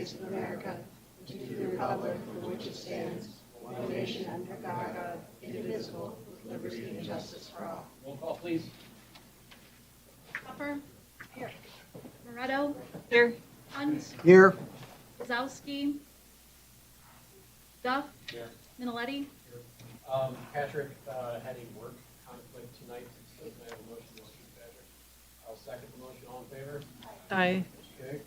States of America, and to the republic for which it stands, one nation under God, indivisible, with liberty and justice for all. Roll call, please. Hopper. Here. Moretto. Here. Hunt. Here. Wazowski. Duff. Here. Minoletti. Patrick had a work conflict tonight, so can I have a motion to excuse Patrick? I'll second the motion. All in favor? Aye. Okay.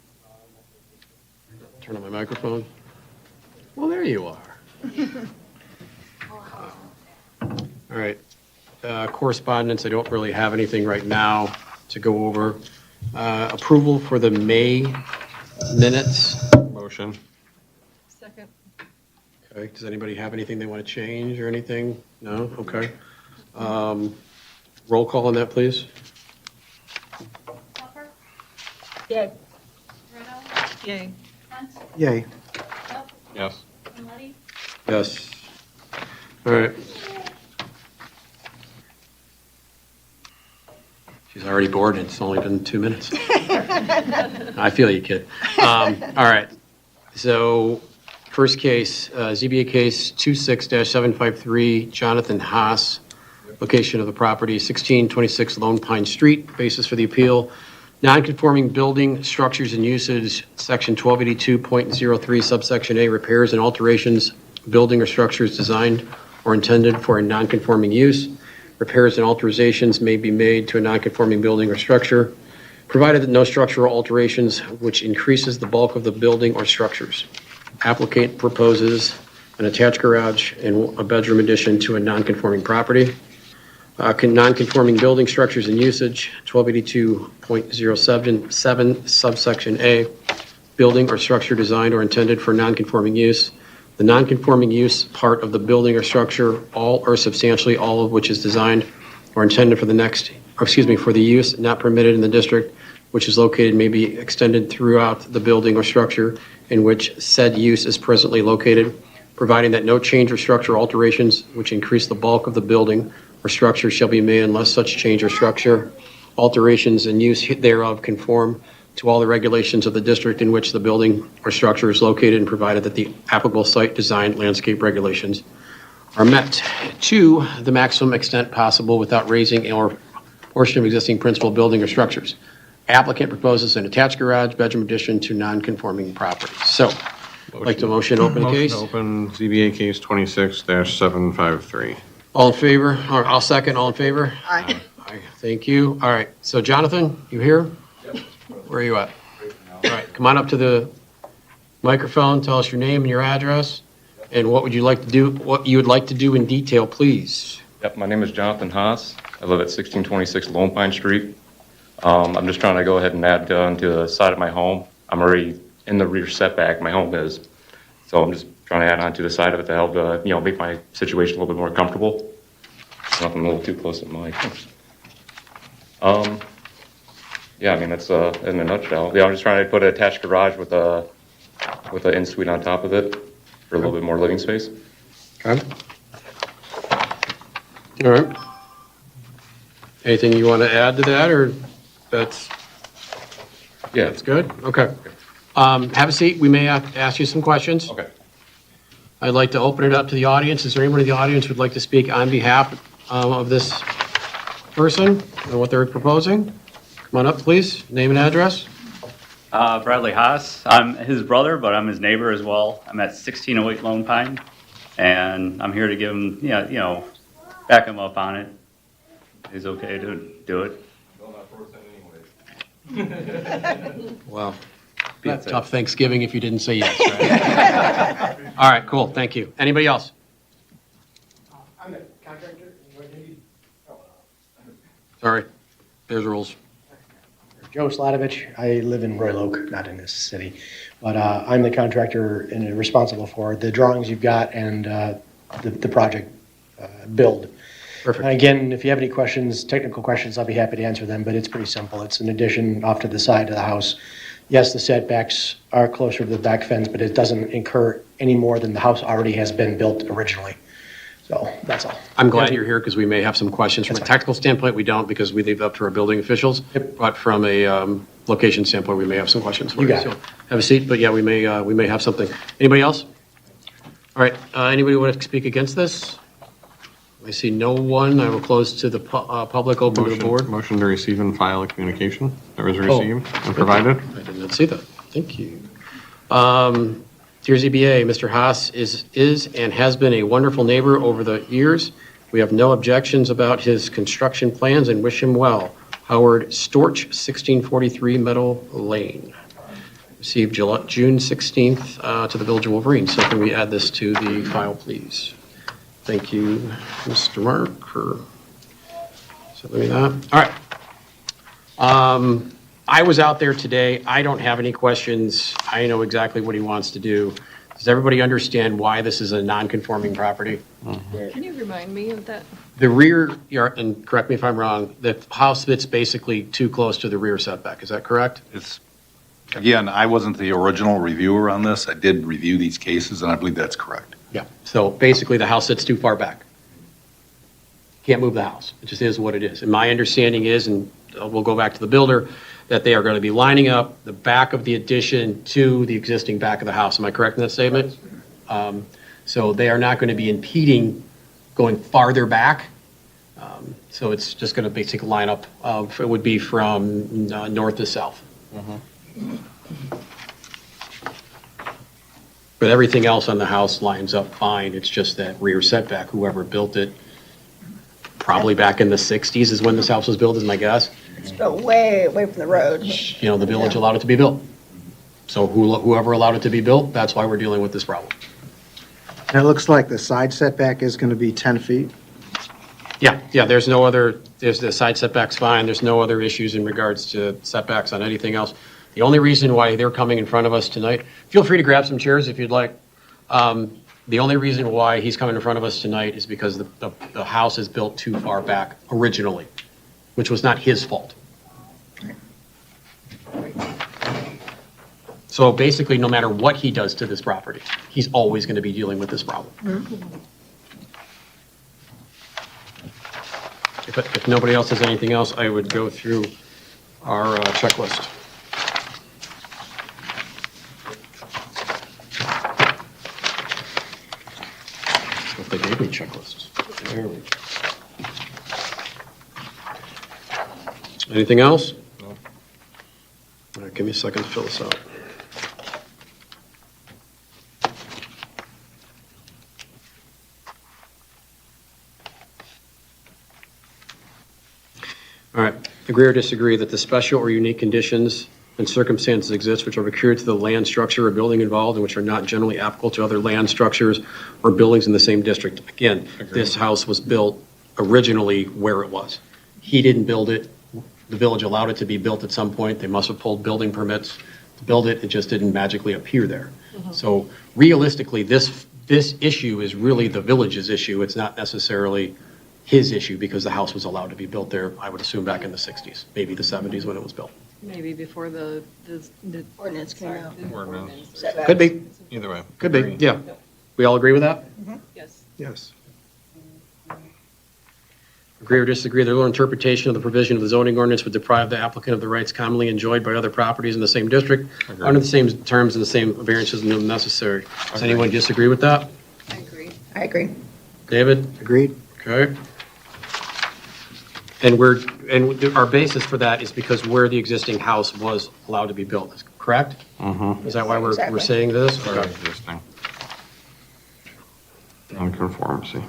Turn on my microphone. Well, there you are. All right. Correspondence, I don't really have anything right now to go over. Approval for the May minutes. Motion. Second. Okay, does anybody have anything they want to change or anything? No? Okay. Roll call on that, please. Hopper. Yay. Moretto. Yay. Hunt. Yay. Duff. Yes. Minoletti. Yes. All right. She's already bored, and it's only been 2 minutes. I feel you, kid. All right. So, first case, ZBA case 26-753, Jonathan Haas, location of the property, 1626 Lone Pine Street, basis for the appeal. Non-conforming building, structures and usage, section 1282.03, subsection A, repairs and alterations, building or structures designed or intended for a non-conforming use. Repairs and alterations may be made to a non-conforming building or structure, provided that no structural alterations which increases the bulk of the building or structures. Applicant proposes an attached garage and a bedroom addition to a non-conforming property. Non-conforming building structures and usage, 1282.077, subsection A, building or structure designed or intended for non-conforming use. The non-conforming use part of the building or structure, all or substantially all of which is designed or intended for for the use not permitted in the district, which is located, may be extended throughout the building or structure in which said use is presently located, providing that no change or structure alterations which increase the bulk of the building or structure shall be made unless such change or structure alterations and use thereof conform to all the regulations of the district in which the building or structure is located, and provided that the applicable site design landscape regulations are met to the maximum extent possible without raising or portion of existing principal building or structures. Applicant proposes an attached garage, bedroom addition to non-conforming property. So, I'd like to motion open the case. Motion open, ZBA case 26-753. All in favor? Or I'll second. All in favor? Aye. Aye. Thank you. All right. So, Jonathan, you here? Where are you at? All right, come on up to the microphone, tell us your name and your address, and what you would like to do in detail, please. Yep, my name is Jonathan Haas. I live at 1626 Lone Pine Street. I'm just trying to go ahead and add onto the side of my home. I'm already in the rear setback, my home is. So I'm just trying to add on to the side of it to help, make my situation a little bit more comfortable. Nothing a little too close to the mic. Yeah, I mean, that's in a nutshell. Yeah, I'm just trying to put an attached garage with an in-suite on top of it for a little bit more living space. Okay. All right. Anything you want to add to that, or that's good? Okay. Have a seat. We may ask you some questions. Okay. I'd like to open it up to the audience. Is there anyone in the audience who'd like to speak on behalf of this person and what they're proposing? Come on up, please. Name and address. Bradley Haas. I'm his brother, but I'm his neighbor as well. I'm at 1608 Lone Pine, and I'm here to give him, back him up on it. He's okay to do it. Wow. That's tough Thanksgiving if you didn't say yes, right? All right, cool. Thank you. Anybody else? I'm the contractor. Sorry. There's rules. Joe Slatovich. I live in Royal Oak, not in this city, but I'm the contractor and responsible for the drawings you've got and the project build. Perfect. And again, if you have any questions, technical questions, I'll be happy to answer them, but it's pretty simple. It's an addition off to the side of the house. Yes, the setbacks are closer to the back fence, but it doesn't incur any more than the house already has been built originally. So that's all. I'm glad you're here because we may have some questions. From a technical standpoint, we don't because we leave it up to our building officials. But from a location standpoint, we may have some questions for you. You got it. So have a seat, but yeah, we may have something. Anybody else? All right, anybody want to speak against this? I see no one. I will close to the public, open to the board. Motion to receive and file a communication that was Oh. received and provided. I did not see that. Thank you. Dear ZBA, Mr. Haas is and has been a wonderful neighbor over the years. We have no objections about his construction plans and wish him well. Howard Storch, 1643 Meadow Lane. Received June 16th to the Village of Wolverine. So can we add this to the file, please? Thank you, Mr. Mark, for sending me that. All right. I was out there today. I don't have any questions. I know exactly what he wants to do. Does everybody understand why this is a non-conforming property? Can you remind me of that? The rear yard, and correct me if I'm wrong, the house fits basically too close to the rear setback. Is that correct? It's, again, I wasn't the original reviewer on this. I did review these cases, and I believe that's correct. Yeah. So basically, the house sits too far back. Can't move the house. It just is what it is. And my understanding is, and we'll go back to the builder, that they are going to be lining up the back of the addition to the existing back of the house. Am I correct in that statement? So they are not going to be impeding going farther back. So it's just going to basically line up, it would be from north to south. But everything else on the house lines up fine. It's just that rear setback, whoever built it, probably back in the 60s is when this house was built, is my guess. It's built way away from the road. You know, the village allowed it to be built. So whoever allowed it to be built, that's why we're dealing with this problem. And it looks like the side setback is going to be 10 feet. Yeah, there's the side setback's fine. There's no other issues in regards to setbacks on anything else. The only reason why they're coming in front of us tonight, feel free to grab some chairs if you'd like. The only reason why he's coming in front of us tonight is because the house is built too far back originally, which was not his fault. So basically, no matter what he does to this property, he's always going to be dealing with this problem. If nobody else has anything else, I would go through our checklist. If they gave me checklists. There we go. Anything else? No. All right, give me a second to fill this out. All right, agree or disagree that the special or unique conditions and circumstances exist which are peculiar to the land structure or building involved and which are not generally applicable to other land structures or buildings in the same district. Again, this house was built originally where it was. He didn't build it. The village allowed it to be built at some point. They must have pulled building permits to build it. It just didn't magically appear there. So realistically, this issue is really the village's issue. It's not necessarily his issue because the house was allowed to be built there, I would assume, back in the 60s, maybe the 70s when it was built. Maybe before the Ordinance came sorry, out. the Ordinance. ordinance. Setbacks. Could be, Either way. could be, Agree. yeah. We all agree with that? Yes. Yes. Agree or disagree, their interpretation of the provision of the zoning ordinance would deprive the applicant of the rights commonly enjoyed by other properties in the same district Agree. under the same terms and the same variances necessary. Does anyone disagree with that? I agree. I agree. David? Agreed? Okay. And our basis for that is because where the existing house was allowed to be built, correct? Mm-hmm. Is that why we're Exactly. saying this? Okay. Existing. Nonconformity.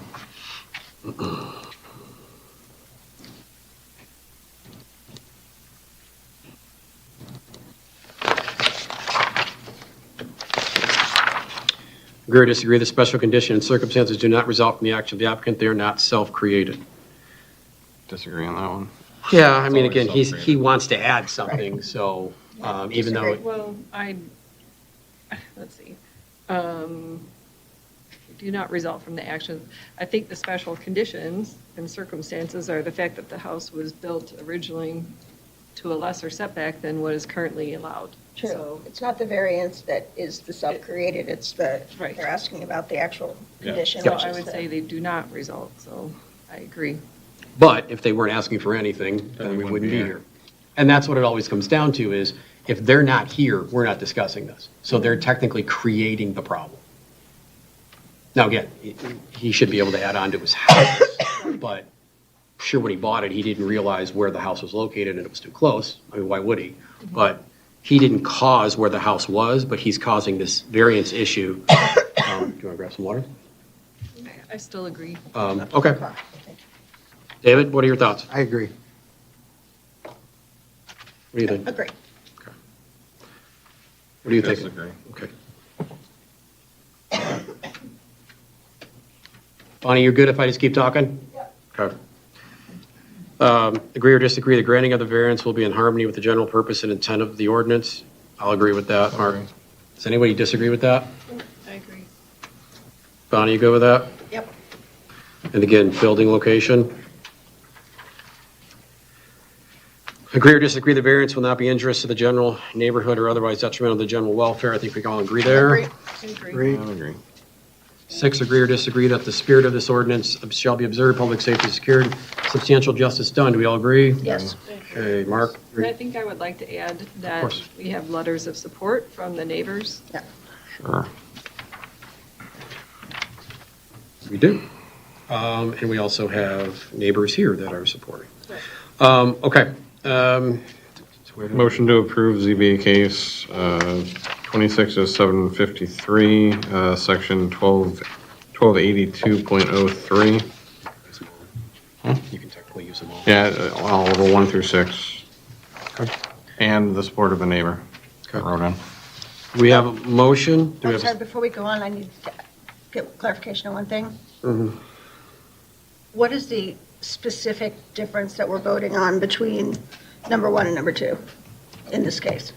Agree or disagree, the special condition and circumstances do not result from the action of the applicant, they are not self-created. Disagree on that one. Yeah, I mean, It's always again, he self-created. wants to add something, so even though, Well, let's see. Do not result from the action. I think the special conditions and circumstances are the fact that the house was built originally to a lesser setback than what is currently allowed. True. So- It's not the variance that is the self-created, it's the, Right. they're asking about the actual condition. So which I is would the- say they do not result, so I agree. But if they weren't asking for anything, then we wouldn't be here. And that's what it always comes down to is, if they're not here, we're not discussing this. So they're technically creating the problem. Now, again, he should be able to add on to his house, but sure, when he bought it, he didn't realize where the house was located and it was too close. I mean, why would he? But he didn't cause where the house was, but he's causing this variance issue. Do you want to grab some water? I still agree. Okay. David, what are your thoughts? I agree. What do you think? Agree. What do you think? Disagree. Okay. Bonnie, you're good if I just keep talking? Yep. Okay. Agree or disagree, the granting of the variance will be in harmony with the general purpose and intent of the ordinance? I'll agree with that. Mark, Agree. does anybody disagree with that? I agree. Bonnie, you good with that? Yep. And again, building location? Agree or disagree, the variance will not be injurious to the general neighborhood or otherwise detrimental to the general welfare? I think we can all agree there. Agree. Agree. I agree. 6, agree or disagree that the spirit of this ordinance shall be observed, public safety secured, substantial justice done. Do we all agree? Yes. Okay, Mark? And I think I would like to add that course. we have letters of support from the neighbors. Sure. We do. And we also have neighbors here that are supporting. Okay. Motion to approve ZBA case 26-753, section 1282.03. You can technically use them all. Yeah, all over 1 through 6. And the support of a neighbor. Okay. Wrote in. We have a motion. Do we I'm have sorry, a- before we go on, I need to get clarification on one thing. Mhm. What is the specific difference that we're voting on between number 1 and number 2 in this case?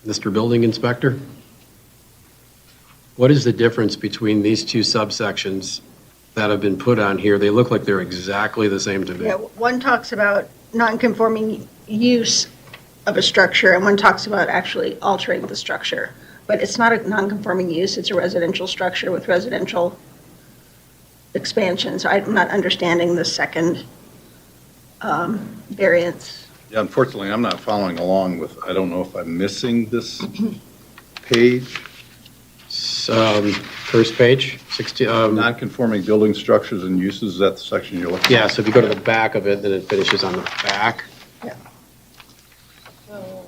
Mr. Building Inspector? What is the difference between these two subsections that have been put on here? They look like they're exactly the same to me. Yeah, one talks about non-conforming use of a structure, and one talks about actually altering the structure. But it's not a non-conforming use, it's a residential structure with residential expansion. So I'm not understanding the second variance. Yeah, unfortunately, I'm not following along with, I don't know if I'm missing this page. First page, 60, Non-conforming building structures and uses, is that the section you're looking at? yeah, so if you go to the back of it, then it finishes on the back. Yeah.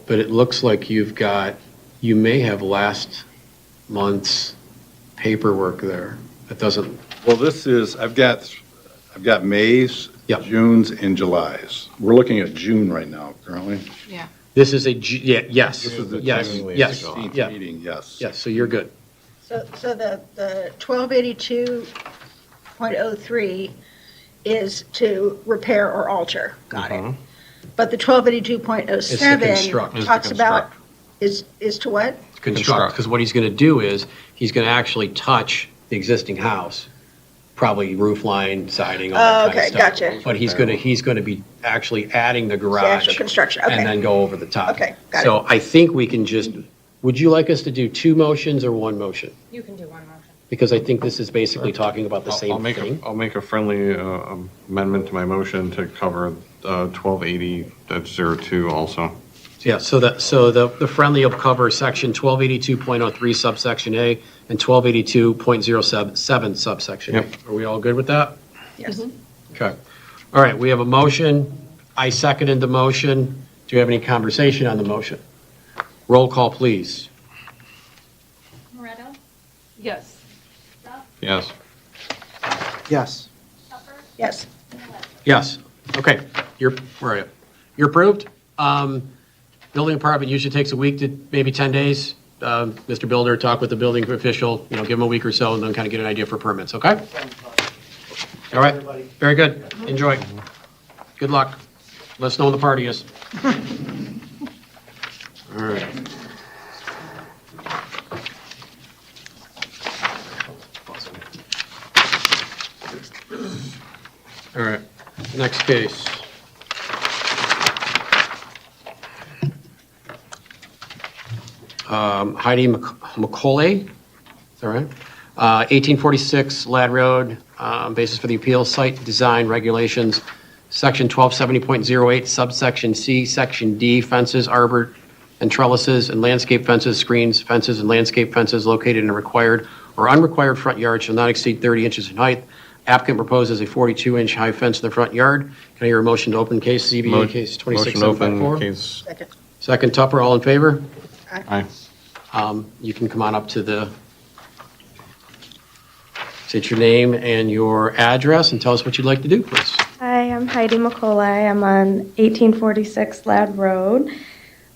But it looks like you may have last month's paperwork there. It doesn't, Well, this is, I've got May's, Yep. June's, and July's. We're looking at June right now, currently. this is yes, This is the yes, June yes, 16th yeah, meeting, yes. yes, so you're good. So the 1282.03 is to repair or alter. Got it. But the It's to 1282.07 construct. talks about, is to what? Construct, because what he's going to do is, he's going to actually touch the existing house, probably roof line, siding, all that Oh, kind of okay, stuff. gotcha. But he's going to be actually adding the The garage. actual construction, And then okay. go over the top. Okay, got it. So I think we can just, would you like us to do 2 motions or 1 motion? You can do one motion. Because I think this is basically talking about the I'll same thing. I'll make a friendly amendment to my motion to cover 1280.02 also. Yeah, so the friendly will cover section 1282.03 subsection A and 1282.07 subsection A. Yep. Are we all good with that? Yes. Okay. All right, we have a motion. I seconded the motion. Do you have any conversation on the motion? Roll call, please. Moretto, Yes. Duff, Yes. Yes. Hupper, Yes. Millet. Yes. Okay, where are you? You're approved. Building department usually takes a week to maybe 10 days. Mr. Builder, talk with the building official, give him a week or so, and then kind of get an idea for permits, okay? All right, very good. Enjoy. Good luck. Let us know when the party is. All right. All right, next case. Heidi McCauley, is that right? 1846 Lad Road, basis for the appeal, site design regulations, section 1270.08, subsection C, section D, fences, arbor and trellises, and landscape fences, screens, fences, and landscape fences located in a required or unrequired front yard shall not exceed 30 inches in height. Applicant proposes a 42-inch high fence in the front yard. Can I hear a motion to open case, ZBA case Motion to open 26754? case. Second. Second, Tupper, all in favor? Aye. You can come on up to the, state your name and your address and tell us what you'd like to do, please. Hi, I'm Heidi McCauley. I'm on 1846 Lad Road.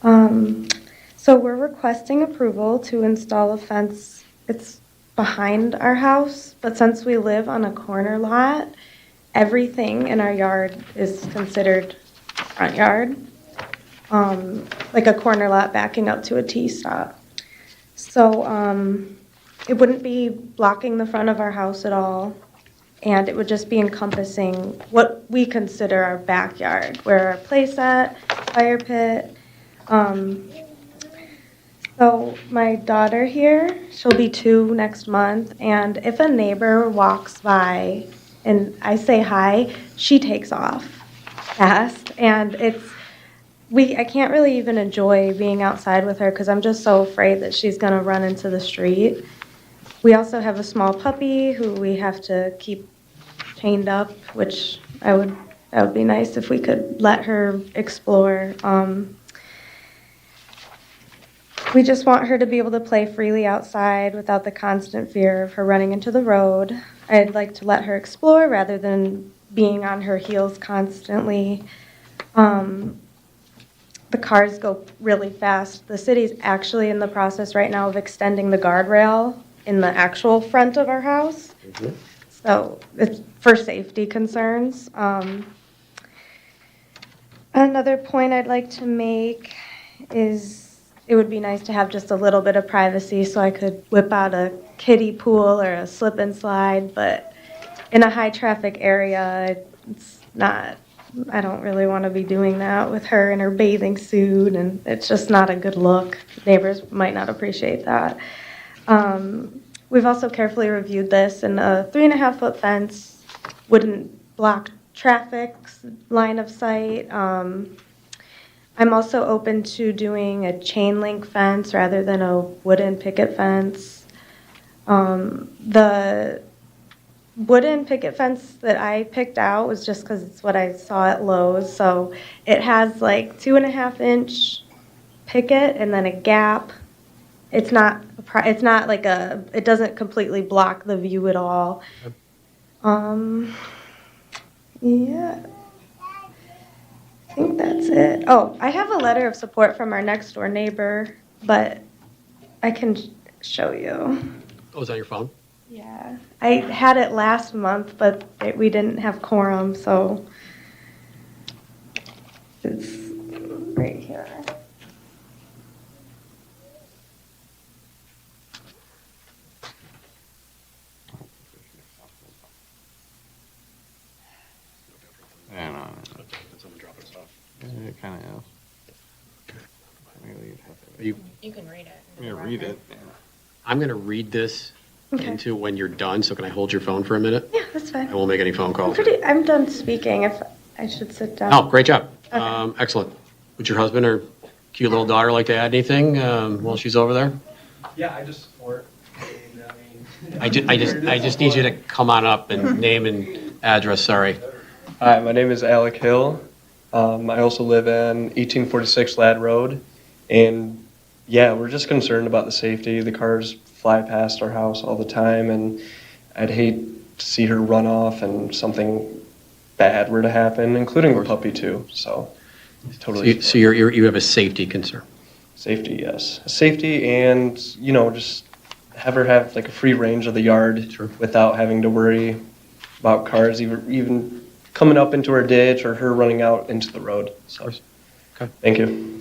So we're requesting approval to install a fence. It's behind our house, but since we live on a corner lot, everything in our yard is considered front yard, like a corner lot backing up to a T-stop. So it wouldn't be blocking the front of our house at all, and it would just be encompassing what we consider our backyard, where our playset, fire pit. So my daughter here, she'll be 2 next month, and if a neighbor walks by and I say hi, she takes off fast, and I can't really even enjoy being outside with her because I'm just so afraid that she's going to run into the street. We also have a small puppy who we have to keep chained up, which that would be nice if we could let her explore. We just want her to be able to play freely outside without the constant fear of her running into the road. I'd like to let her explore rather than being on her heels constantly. The cars go really fast. The city's actually in the process right now of extending the guardrail in the actual front of our house. Mm-hmm. So it's for safety concerns. Another point I'd like to make is it would be nice to have just a little bit of privacy so I could whip out a kiddie pool or a slip and slide, but in a high traffic area, it's not, I don't really want to be doing that with her in her bathing suit, and it's just not a good look. Neighbors might not appreciate that. We've also carefully reviewed this, and a 3.5-foot fence wouldn't block traffic's line of sight. I'm also open to doing a chain link fence rather than a wooden picket fence. The wooden picket fence that I picked out was just because it's what I saw at Lowe's. So it has like 2.5-inch picket and then a gap. It's not like it doesn't completely block the view at all. Yeah. I think that's it. Oh, I have a letter of support from our next door neighbor, but I can show you. Oh, is that your phone? Yeah. I had it last month, but we didn't have quorum, so it's right here. And, Someone drop us off. it kind of is. Maybe you'd have to- You can read it. Yeah, read it. I'm going to read this Okay. into when you're done, so can I hold your phone for a minute? Yeah, that's fine. I won't make any phone calls. I'm done speaking. If I should sit down. Oh, great job. Okay. Excellent. Would your husband or cute little daughter like to add anything while she's over there? Yeah, I just support. I just need you to come on up and name and address, sorry. Hi, my name is Alec Hill. I also live in 1846 Lad Road. And yeah, we're just concerned about the safety. The cars fly past our house all the time, and I'd hate to see her run off and something bad were to happen, including the puppy too. So totally. So you have a safety concern? Safety, yes. Safety, and, just have her have like a free range of the yard without having to worry about cars even coming up into her ditch or her running out into the road. So, Okay. Thank you.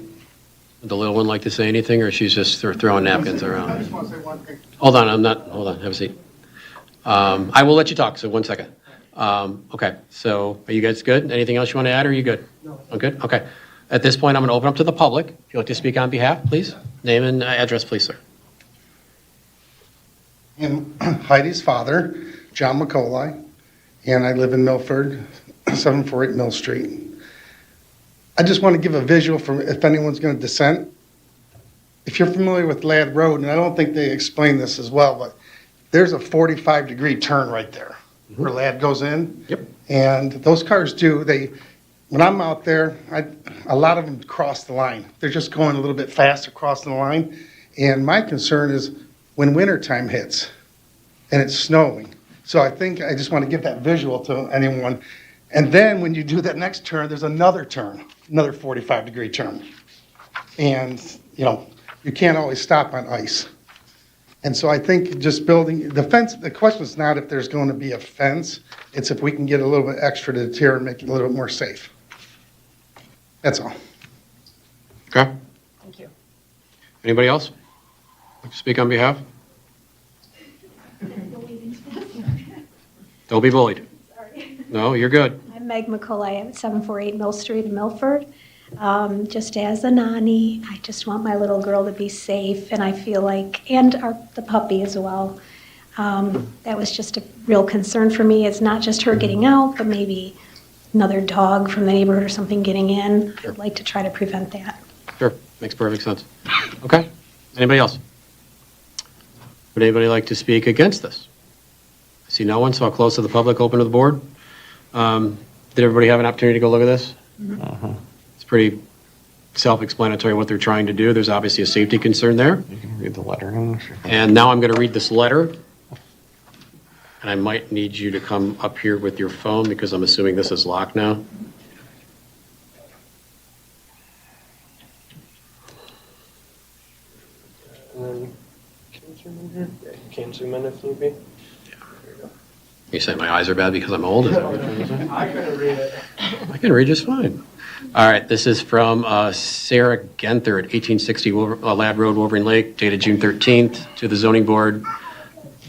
Would the little one like to say anything, or she's just throwing napkins around? I just want to say one thing. Hold on, hold on, have a seat. I will let you talk, so 1 second. Okay, so are you guys good? Anything else you want to add, or are you good? No. I'm good? Okay. At this point, I'm going to open up to the public. If you'd like to speak on behalf, please. Name and address, please, sir. I'm Heidi's father, John McCauley, and I live in Milford, 748 Mill Street. I just want to give a visual for if anyone's going to dissent. If you're familiar with Ladd Road, and I don't think they explain this as well, but there's a 45-degree turn right there where Ladd goes in. Yep. And those cars when I'm out there, a lot of them cross the line. They're just going a little bit faster crossing the line. And my concern is when wintertime hits and it's snowing. So I think I just want to give that visual to anyone. And then when you do that next turn, there's another turn, another 45-degree turn. And, you can't always stop on ice. And so I think just building the fence, the question is not if there's going to be a fence, it's if we can get a little bit extra to deter and make it a little bit more safe. That's all. Okay. Thank you. Anybody else? Like to speak on behalf? Don't be bullied. No, you're good. I'm Meg McCauley at 748 Mill Street in Milford. Just as a nanny, I just want my little girl to be safe, and I feel like, and the puppy as well. That was just a real concern for me. It's not just her getting out, but maybe another dog from the neighborhood or something getting in. I'd like to try to prevent that. Sure, makes perfect sense. Okay, anybody else? Would anybody like to speak against this? I see no one, so I'll close to the public, open to the board. Did everybody have an opportunity to go look at this? It's pretty self-explanatory what they're trying to do. There's obviously a safety concern there. You can read the letter in. And now I'm going to read this letter. And I might need you to come up here with your phone because I'm assuming this is locked now. And then, can you zoom in here? Yeah, you can zoom in if need be. You say my eyes are bad because I'm old? Is that what you're trying to say? I couldn't read it. I can read just fine. All right, this is from Sarah Genther at 1860 Ladd Road, Wolverine Lake, dated June 13th, to the zoning board.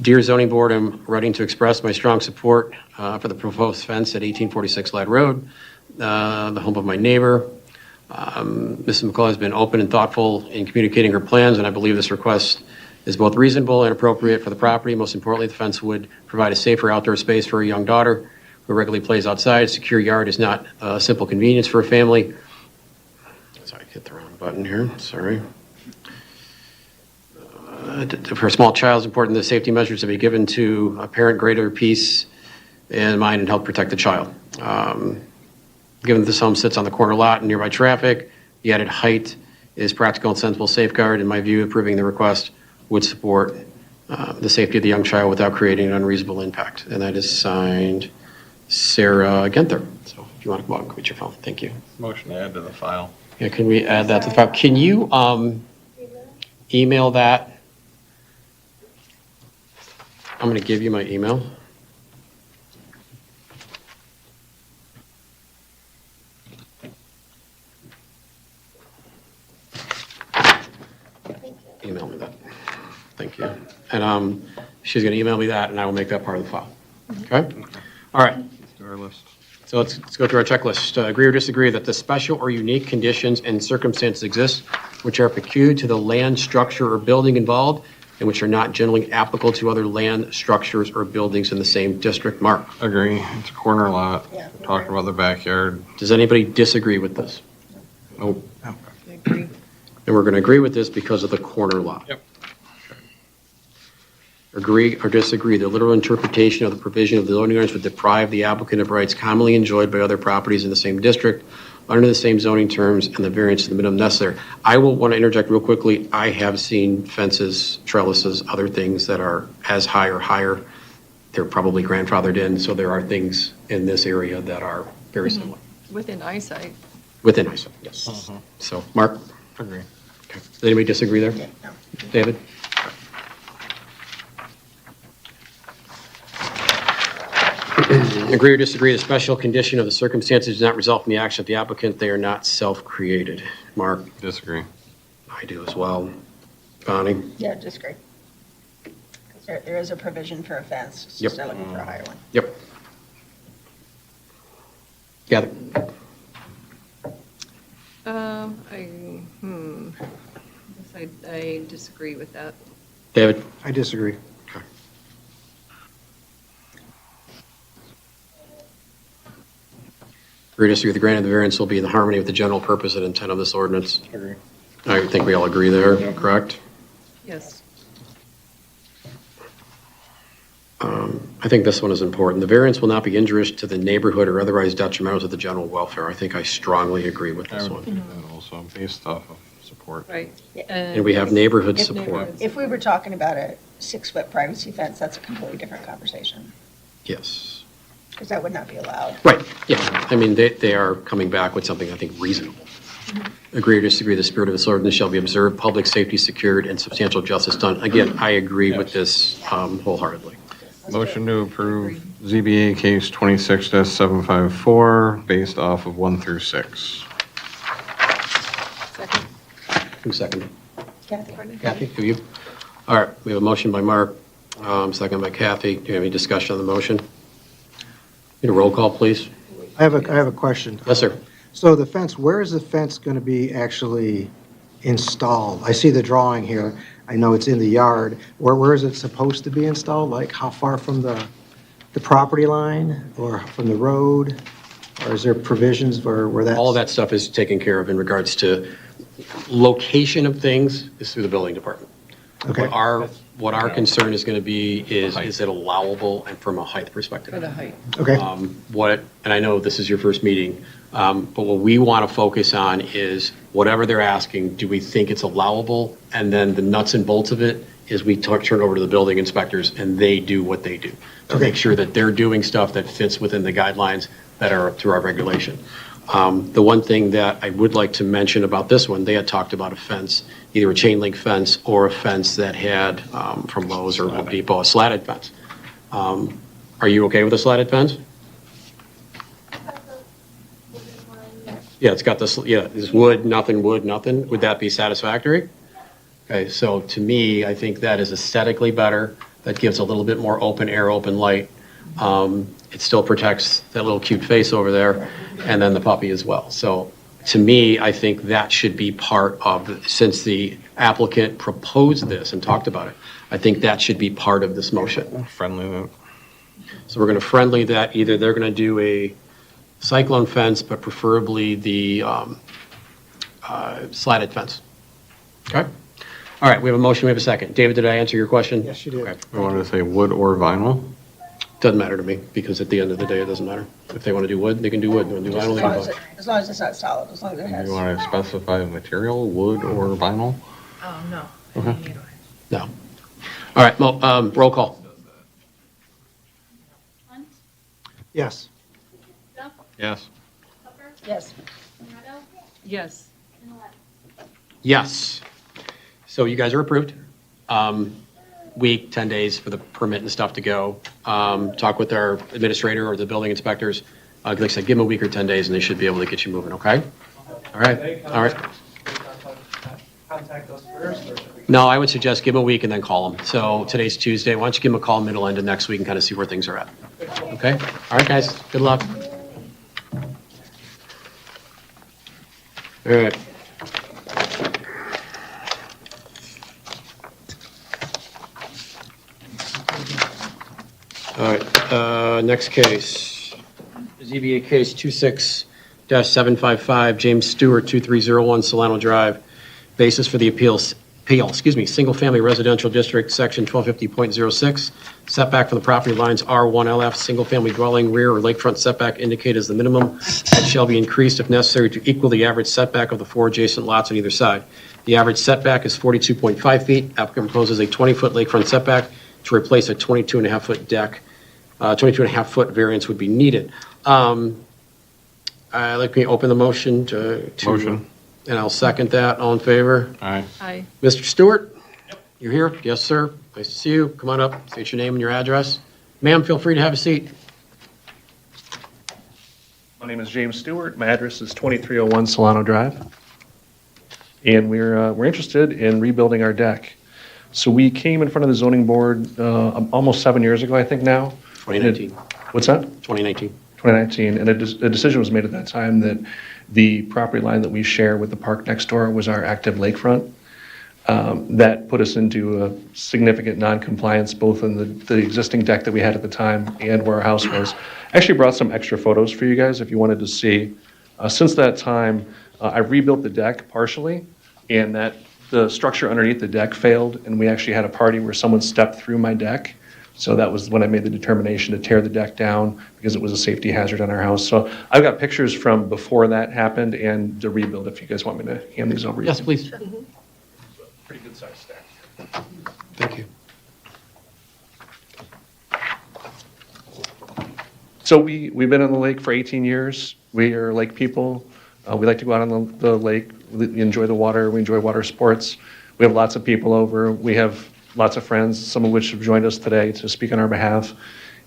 Dear zoning board, I'm writing to express my strong support for the proposed fence at 1846 Ladd Road, the home of my neighbor. Mrs. McCall has been open and thoughtful in communicating her plans, and I believe this request is both reasonable and appropriate for the property. Most importantly, the fence would provide a safer outdoor space for a young daughter who regularly plays outside. A secure yard is not a simple convenience for a family. Sorry, I hit the wrong button here. Sorry. For a small child, it's important that safety measures to be given to a parent greater peace in mind and help protect the child. Given that this home sits on the corner lot and nearby traffic, the added height is practical and sensible safeguard. In my view, approving the request would support the safety of the young child without creating an unreasonable impact. And that is signed Sarah Genther. So if you want to go out and quit your phone, thank you. Motion to add to the file. Yeah, can we add that to the file? Can you email that? I'm going to give you my email. Email me that. Thank you. And she's going to email me that, and I will make that part of the file. Okay? All right. Let's do our list. So let's go through our checklist. Agree or disagree that the special or unique conditions and circumstances exist which are peculiar to the land, structure, or building involved, and which are not generally applicable to other land, structures, or buildings in the same district. Mark? Agree. It's a corner lot. Yeah. Talking about the backyard. Does anybody disagree with this? Nope. Agree. And we're going to agree with this because of the corner lot. Yep. Agree or disagree, the literal interpretation of the provision of the zoning ordinance would deprive the applicant of rights commonly enjoyed by other properties in the same district under the same zoning terms and the variance to the minimum necessary. I will want to interject real quickly. I have seen fences, trellises, other things that are as high or higher. They're probably grandfathered in, so there are things in this area that are very similar. Within eyesight. Within eyesight, yes. So, Mark? Agree. Okay. Does anybody disagree there? Yeah, no. David? Agree or disagree, the special condition of the circumstances does not result from the action of the applicant. They are not self-created. Mark? Disagree. I do as well. Bonnie? Yeah, disagree. 'Cause there is a provision for a fence, it's just they're looking for a higher one. I disagree with that. David? I disagree. Agree to disagree, the grant of the variance will be in harmony with the general purpose and intent of this ordinance. Agree. I think we all agree there, correct? Yes. I think this one is important. The variance will not be injurious to the neighborhood or otherwise detrimental to the general welfare. I think I strongly agree with this one. And also based off of support. Right. And we have neighborhood If- support. If we were talking about a 6-foot privacy fence, that's a completely different conversation, Yes. because that would not be allowed. Right, yeah. I mean, they are coming back with something I think reasonable. Agree or disagree, the spirit of this ordinance shall be observed, public safety secured, and substantial justice done. Again, I agree with this wholeheartedly. Motion to approve ZBA case 26-754 based off of 1 through 6. Second. Who seconded? Kathy? Kathy, do you? All right, we have a motion by Mark, second by Kathy. Do you have any discussion on the motion? Need a roll call, please? I have a question. Yes, sir. So the fence, where is the fence going to be actually installed? I see the drawing here. I know it's in the yard. Where is it supposed to be installed? Like how far from the property line or from the road? Or is there provisions where that's? All of that stuff is taken care of in regards to location of things is through the building department. Okay. What our concern is going to be is it allowable and from a height perspective? For the height. Okay. And I know this is your first meeting, but what we want to focus on is whatever they're asking, do we think it's allowable? And then the nuts and bolts of it is we turn it over to the building inspectors and they do what they do to make sure that they're doing stuff that fits within the guidelines that are through our regulation. The one thing that I would like to mention about this one, they had talked about a fence, either a chain link fence or a fence that had, from Lowe's or Home Depot, a slatted fence. Are you okay with a slatted fence? Yeah, it's got this, it's wood, nothing. Would that be satisfactory? Okay, so to me, I think that is aesthetically better. That gives a little bit more open air, open light. It still protects that little cute face over there, and then the puppy as well. So to me, I think that should be part of, since the applicant proposed this and talked about it, I think that should be part of this motion. Friendly. So we're going to friendly that, either they're going to do a cyclone fence, but preferably the slatted fence. Okay? All right, we have a motion, we have a second. David, did I answer your question? Yes, you did. Okay. We wanted to say wood or vinyl. Doesn't matter to me, because at the end of the day, it doesn't matter. If they want to do wood, they can do wood. They want to do vinyl, they can do both. As long as it's not solid, as long as it has. You want to specify the material, wood or vinyl? Oh, no. Okay. No. All right, roll call. Hunt, Yes. Duff, Yes. Pepper, Yes. Moretto, Yes. and Webb. Yes. So you guys are approved. Week, 10 days for the permit and stuff to go. Talk with our administrator or the building inspectors. Like I said, give them a week or 10 days and they should be able to get you moving, okay? All right, all right. Contact us first, or should we? No, I would suggest give them a week and then call them. So today's Tuesday. Why don't you give them a call middle end of next week and kind of see where things are at? Okay? All right, guys. Good luck. All right. All right, next case. ZBA case 26-755, James Stewart, 2301 Solano Drive. Basis for the appeal, single-family residential district, section 1250.06. Setback from the property lines R1LF, single-family dwelling, rear or lakefront setback indicated as the minimum that shall be increased if necessary to equal the average setback of the 4 adjacent lots on either side. The average setback is 42.5 feet. Applicant proposes a 20-foot lakefront setback to replace a 22.5-foot deck. 22.5-foot variance would be needed. Let me open the motion to. Motion. And I'll second that. All in favor? Aye. Aye. Mr. Stewart? You're here? Yes, sir. Nice to see you. Come on up. State your name and your address. Ma'am, feel free to have a seat. My name is James Stewart. My address is 2301 Solano Drive. And we're interested in rebuilding our deck. So we came in front of the zoning board almost 7 years ago, I think now. 2019. What's that? 2019. 2019, and a decision was made at that time that the property line that we share with the park next door was our active lakefront. That put us into a significant non-compliance, both in the existing deck that we had at the time and where our house was. Actually brought some extra photos for you guys if you wanted to see. Since that time, I rebuilt the deck partially, and the structure underneath the deck failed, and we actually had a party where someone stepped through my deck. So that was when I made the determination to tear the deck down because it was a safety hazard on our house. So I've got pictures from before that happened and the rebuild, if you guys want me to hand these over. Yes, please. Pretty good size stack. Thank you. So we've been on the lake for 18 years. We are lake people. We like to go out on the lake. We enjoy the water. We enjoy water sports. We have lots of people over. We have lots of friends, some of which have joined us today to speak on our behalf.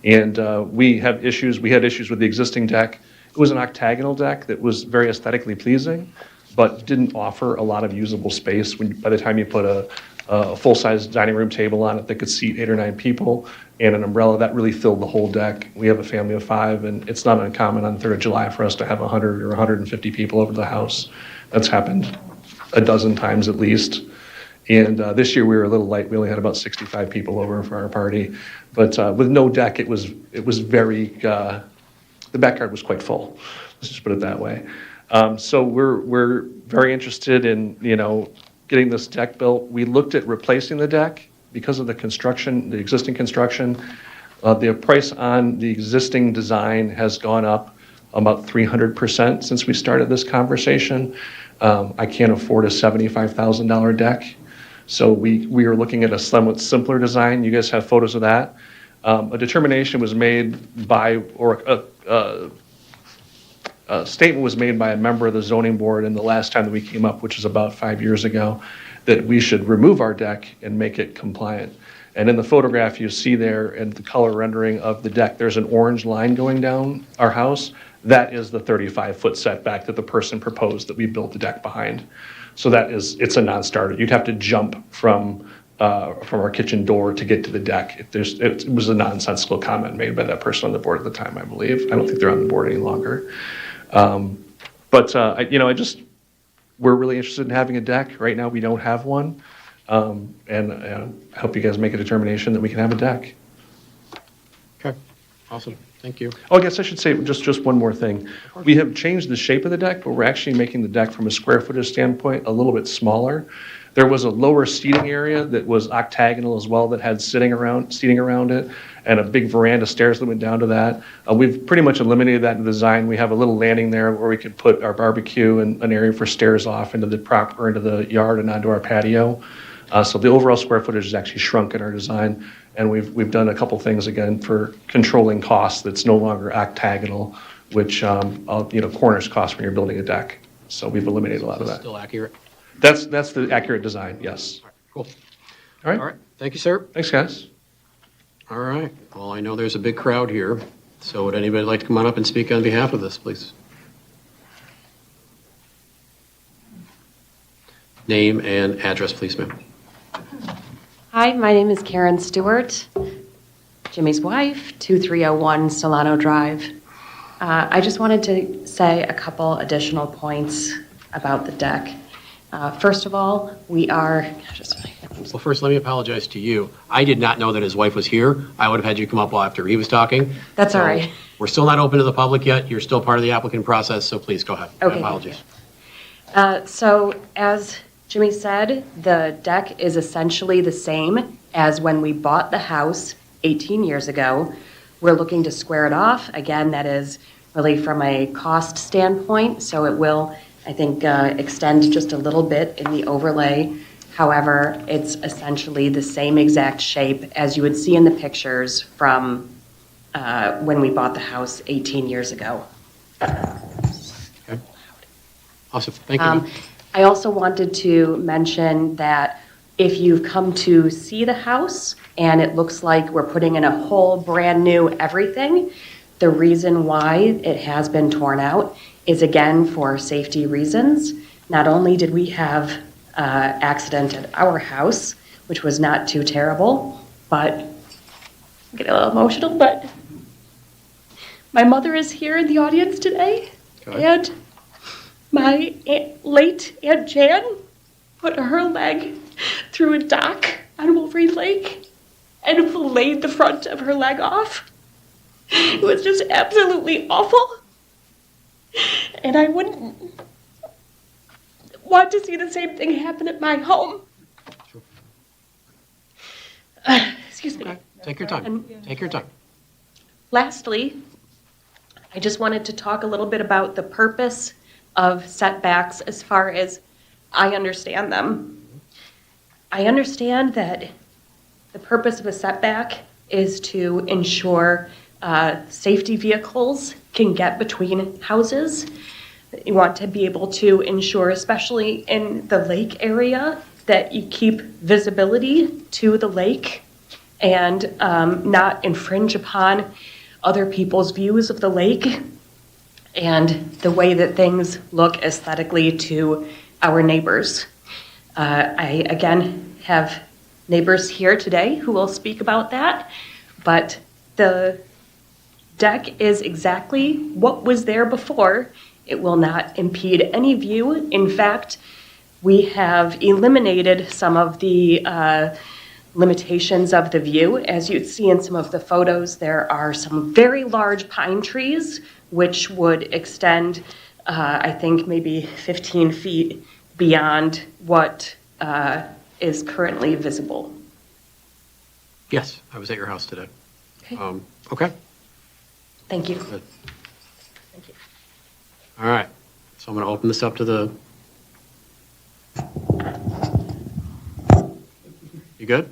And we have issues. We had issues with the existing deck. It was an octagonal deck that was very aesthetically pleasing, but didn't offer a lot of usable space. By the time you put a full-size dining room table on it that could seat 8 or 9 people and an umbrella, that really filled the whole deck. We have a family of 5, and it's not uncommon on 3rd of July for us to have 100 or 150 people over to the house. That's happened a dozen times at least. And this year we were a little light. We only had about 65 people over for our party. But with no deck, it was very, the backyard was quite full. Let's just put it that way. So we're very interested in, getting this deck built. We looked at replacing the deck because of the construction, the existing construction. The price on the existing design has gone up about 300% since we started this conversation. I can't afford a $75,000 deck. So we are looking at a somewhat simpler design. You guys have photos of that. A determination was made by, or a statement was made by a member of the zoning board in the last time that we came up, which is about 5 years ago, that we should remove our deck and make it compliant. And in the photograph you see there and the color rendering of the deck, there's an orange line going down our house. That is the 35-foot setback that the person proposed that we built the deck behind. So it's a non-starter. You'd have to jump from our kitchen door to get to the deck. It was a nonsensical comment made by that person on the board at the time, I believe. I don't think they're on the board any longer. We're really interested in having a deck. Right now, we don't have one. And I hope you guys make a determination that we can have a deck. Okay, awesome. Thank you. Oh, I guess I should say just one more thing. We have changed the shape of the deck, but we're actually making the deck from a square footage standpoint a little bit smaller. There was a lower seating area that was octagonal as well that had seating around it, and a big veranda stairs that went down to that. We've pretty much eliminated that in the design. We have a little landing there where we could put our barbecue and an area for stairs off into the yard and onto our patio. So the overall square footage is actually shrunk in our design, and we've done a couple things again for controlling costs that's no longer octagonal, which corners cost when you're building a deck. So we've eliminated a lot of that. Still accurate? That's the accurate design, yes. Cool. All right. All right. Thank you, sir. Thanks, guys. All right. Well, I know there's a big crowd here. So would anybody like to come on up and speak on behalf of this, please? Name and address, please, ma'am. Hi, my name is Karen Stewart, Jimmy's wife, 2301 Solano Drive. I just wanted to say a couple additional points about the deck. First of all, we are Well, first, let me apologize to you. I did not know that his wife was here. I would have had you come up after he was talking. That's So all right. We're still not open to the public yet. You're still part of the applicant process, so please go ahead. My Okay, thank apologies. So as Jimmy said, the deck is essentially the same as when we bought the house 18 years ago. We're looking to square it off. Again, that is really from a cost standpoint, so it will, I think, extend just a little bit in the overlay. However, it's essentially the same exact shape as you would see in the pictures from when we bought the house 18 years ago. Okay. Awesome. Thank you. I also wanted to mention that if you've come to see the house and it looks like we're putting in a whole brand new everything, the reason why it has been torn out is again for safety reasons. Not only did we have accident at our house, which was not too terrible, but I get a little emotional, but my mother is here in the audience today, and my late Aunt Jan put her leg through a dock on Wolverine Lake and filleted the front of her leg off. It was just absolutely awful. And I wouldn't want to see the same thing happen at my home. Excuse me. Take your time. Take your time. Lastly, I just wanted to talk a little bit about the purpose of setbacks as far as I understand them. I understand that the purpose of a setback is to ensure safety vehicles can get between houses. You want to be able to ensure, especially in the lake area, that you keep visibility to the lake and not infringe upon other people's views of the lake and the way that things look aesthetically to our neighbors. I, again, have neighbors here today who will speak about that, but the deck is exactly what was there before. It will not impede any view. In fact, we have eliminated some of the limitations of the view. As you'd see in some of the photos, there are some very large pine trees which would extend, I think, maybe 15 feet beyond what is currently visible. Yes, I was at your house today. Okay. Okay. Thank you. Good. All right. So I'm going to open this up to the. You good?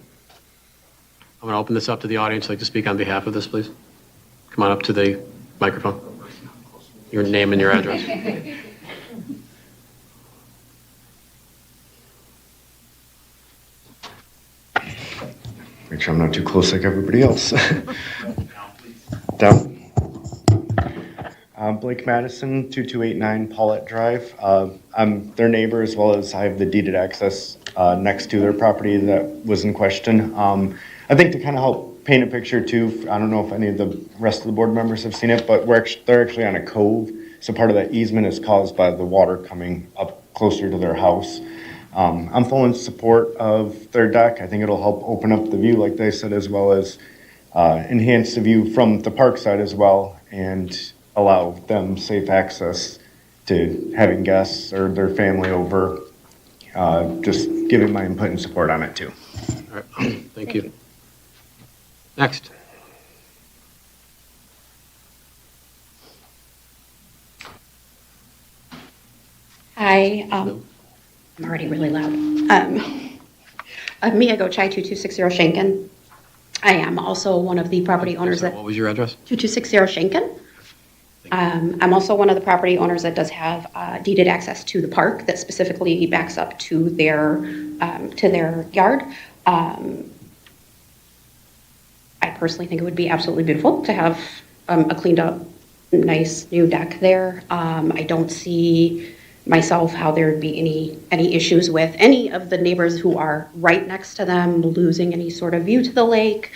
I'm going to open this up to the audience. I'd like to speak on behalf of this, please. Come on up to the microphone. Your name and your address. Make sure I'm not too close like everybody else. Down. Blake Madison, 2289 Paulette Drive. I'm their neighbor, as well as I have the deeded access next to their property that was in question. I think to kind of help paint a picture too, I don't know if any of the rest of the board members have seen it, but they're actually on a cove. So part of that easement is caused by the water coming up closer to their house. I'm full in support of their deck. I think it'll help open up the view, like they said, as well as enhance the view from the park side as well, and allow them safe access to having guests or their family over. Just giving my input and support on it too. All right. Thank you. Next. Hi, I'm already really loud. Mia Gochai, 2260 Shanken. I am also one of the property owners that. What was your address? 2260 Shanken. I'm also one of the property owners that does have deeded access to the park that specifically backs up to their yard. I personally think it would be absolutely beautiful to have a cleaned up, nice new deck there. I don't see myself how there would be any issues with any of the neighbors who are right next to them losing any sort of view to the lake.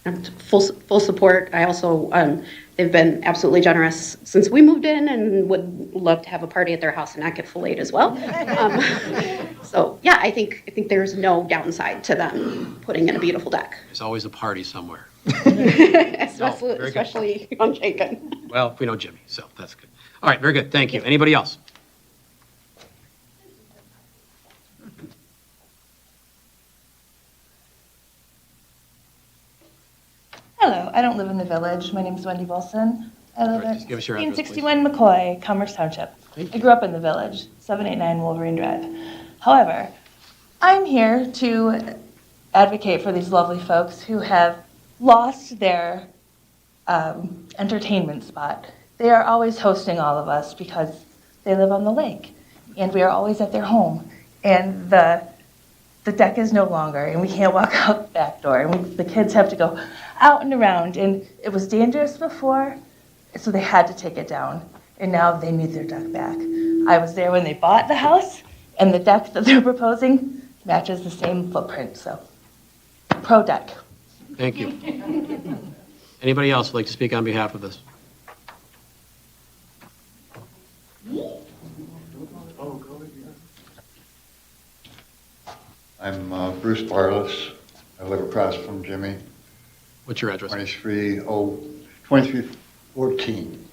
And full support. I also, they've been absolutely generous since we moved in and would love to have a party at their house and not get filleted as well. So yeah, I think there's no downside to them putting in a beautiful deck. There's always a party somewhere. Especially on Shanken. Well, we know Jimmy, so that's good. All right, very good. Thank you. Anybody else? Hello, I don't live in the village. My name is Wendy Wilson. I live Right, at just give us your address, 1661 McCoy, Commerce Township. I grew up in the village, 789 Wolverine Drive. However, I'm here to advocate for these lovely folks who have lost their entertainment spot. They are always hosting all of us because they live on the lake, and we are always at their home. And the deck is no longer, and we can't walk out the back door, and the kids have to go out and around, and it was dangerous before, so they had to take it down, and now they need their deck back. I was there when they bought the house, and the deck that they're proposing matches the same footprint, so pro deck. Thank you. Anybody else would like to speak on behalf of this? I'm Bruce Barless. I live across from Jimmy. What's your address? 2314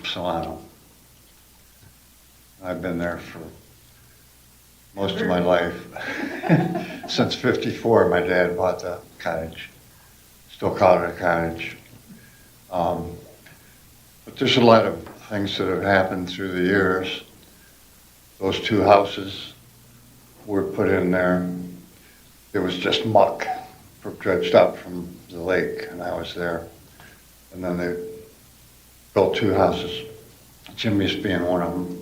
Solano. I've been there for most of my life. Since 54, my dad bought the cottage. Still call it a cottage. But there's a lot of things that have happened through the years. Those two houses were put in there. It was just muck dredged up from the lake, and I was there. And then they built two houses, Jimmy's being one of them.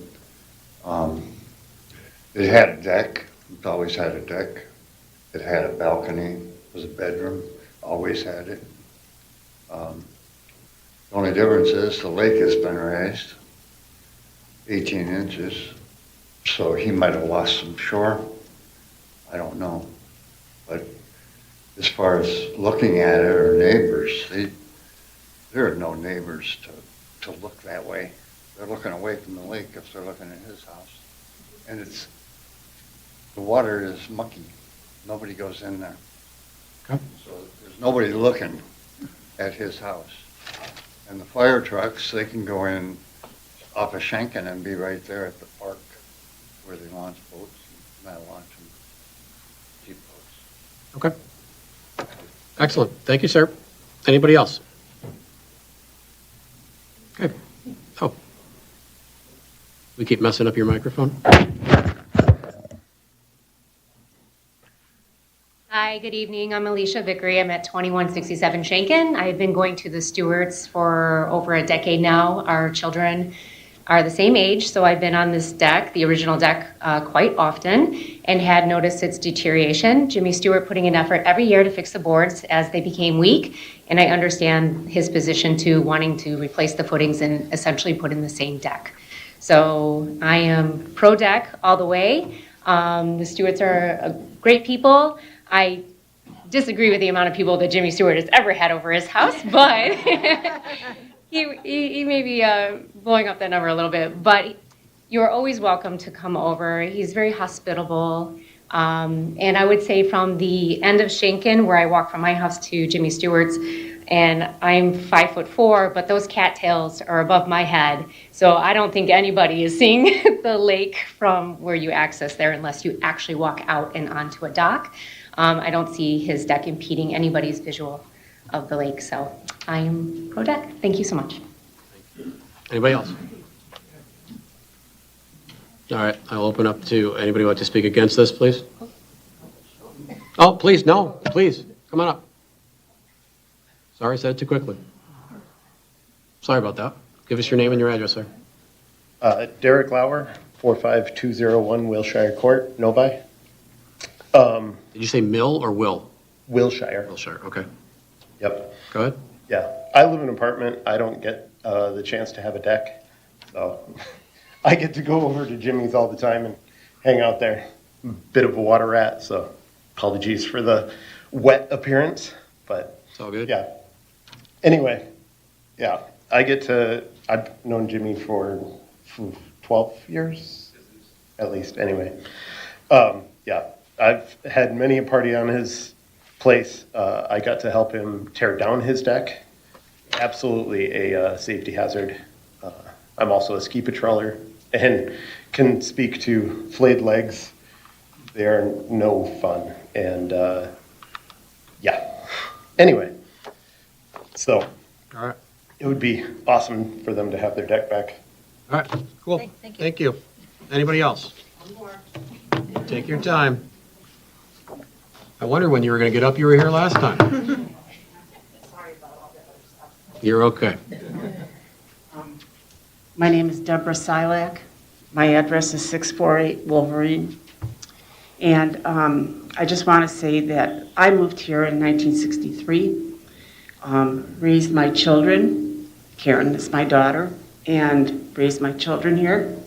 It had a deck. It always had a deck. It had a balcony. It was a bedroom. Always had it. The only difference is the lake has been raised 18 inches, so he might have lost some shore. I don't know. But as far as looking at it or neighbors, there are no neighbors to look that way. They're looking away from the lake if they're looking at his house. And the water is mucky. Nobody goes in there. Okay. So there's nobody looking at his house. And the fire trucks, they can go in off of Schenken and be right there at the park where they launch boats, not launch them, jeep boats. Okay. Excellent. Thank you, sir. Anybody else? Okay. Oh. We keep messing up your microphone. Hi, good evening. I'm Alicia Vickery. I'm at 2167 Schenken. I've been going to the Stewarts for over a decade now. Our children are the same age, so I've been on this deck, the original deck, quite often and had noticed its deterioration. Jimmy Stewart putting an effort every year to fix the boards as they became weak, and I understand his position to wanting to replace the footings and essentially put in the same deck. So I am pro deck all the way. The Stewarts are great people. I disagree with the amount of people that Jimmy Stewart has ever had over his house, but he may be blowing up that number a little bit. But you're always welcome to come over. He's very hospitable. And I would say from the end of Schenken, where I walk from my house to Jimmy Stewart's, and I'm 5'4", but those cattails are above my head. So I don't think anybody is seeing the lake from where you access there unless you actually walk out and onto a dock. I don't see his deck impeding anybody's visual of the lake. So I am pro deck. Thank you so much. Anybody else? All right, I'll open up to anybody who would like to speak against this, please. Oh, please, no, please, come on up. Sorry, I said it too quickly. Sorry about that. Give us your name and your address, sir. Derek Lauer, 45201 Wilshire Court, Novi. Did you say Mill or Will? Wilshire. Wilshire, okay. Yep. Go ahead. Yeah, I live in an apartment. I don't get the chance to have a deck, so I get to go over to Jimmy's all the time and hang out there. Bit of a water rat, so apologies for the wet appearance, but it's all good. Yeah. Anyway, yeah, I've known Jimmy for 12 years, at least, anyway. Yeah, I've had many a party on his place. I got to help him tear down his deck. Absolutely a safety hazard. I'm also a ski patroller and can speak to flayed legs. They are no fun. And yeah, anyway, so all right. It would be awesome for them to have their deck back. All right, cool. Thank you. Anybody else? Take your time. I wonder when you were going to get up. You were here last time. You're okay. My name is Deborah Silak. My address is 648 Wolverine. And I just want to say that I moved here in 1963, raised my children. Karen is my daughter, and raised my children here.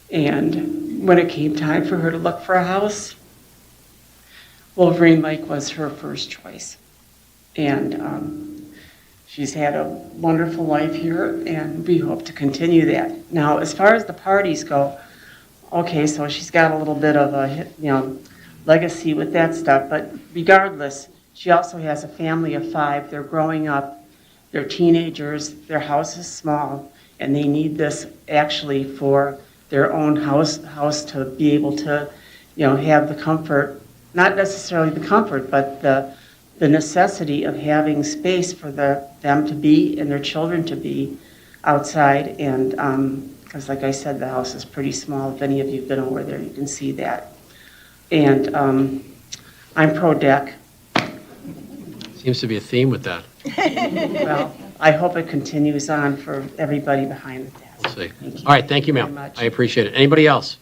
And when it came time for her to look for a house, Wolverine Lake was her first choice. And she's had a wonderful life here, and we hope to continue that. Now, as far as the parties go, okay, so she's got a little bit of a, legacy with that stuff. But regardless, she also has a family of 5. They're growing up. They're teenagers. Their house is small, and they need this actually for their own house to be able to, have the comfort, not necessarily the comfort, but the necessity of having space for them to be and their children to be outside. And because like I said, the house is pretty small. If any of you have been over there, you can see that. And I'm pro-deck. Seems to be a theme with that. Well, I hope it continues on for everybody behind the desk. We'll see. All right, thank you, ma'am. I appreciate it. Anybody else?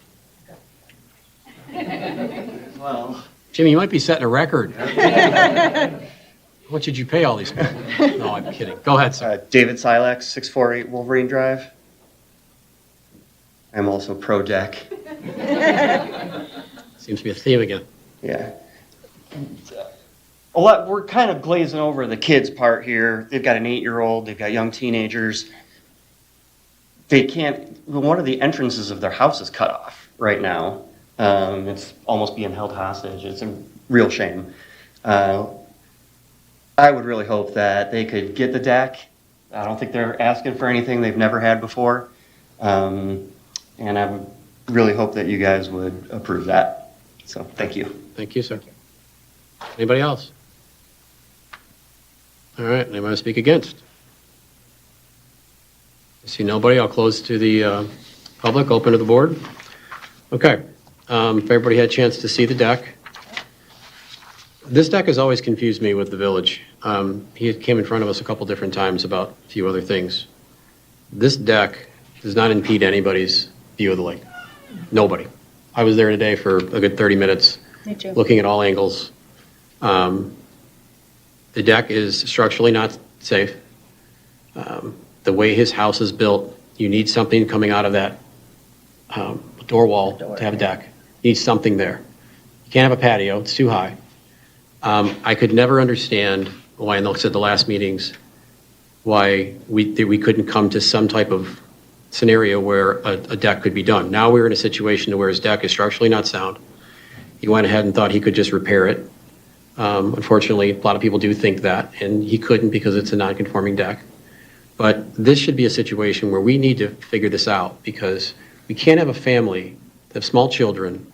Well, Jimmy, you might be setting a record. How much did you pay all these people? No, I'm kidding. Go ahead, sir. David Silax, 648 Wolverine Drive. I'm also pro-deck. Seems to be a theme again. Yeah. We're kind of glazing over the kids' part here. They've got an 8-year-old, they've got young teenagers. They can't, one of the entrances of their house is cut off right now. It's almost being held hostage. It's a real shame. I would really hope that they could get the deck. I don't think they're asking for anything they've never had before. And I would really hope that you guys would approve that. So, thank you. Thank you, sir. Anybody else? All right, anybody want to speak against? I see nobody. I'll close to the public, open to the board. Okay, if everybody had a chance to see the deck. This deck has always confused me with the village. He came in front of us a couple different times about a few other things. This deck does not impede anybody's view of the lake. Nobody. I was there today for a good 30 minutes. Me too. Looking at all angles. The deck is structurally not safe. The way his house is built, you need something coming out of that door wall to have a deck. You need something there. You can't have a patio, it's too high. I could never understand why, and like I said the last meetings, why we couldn't come to some type of scenario where a deck could be done. Now we're in a situation where his deck is structurally not sound. He went ahead and thought he could just repair it. Unfortunately, a lot of people do think that, and he couldn't because it's a non-conforming deck. But this should be a situation where we need to figure this out because we can't have a family that have small children.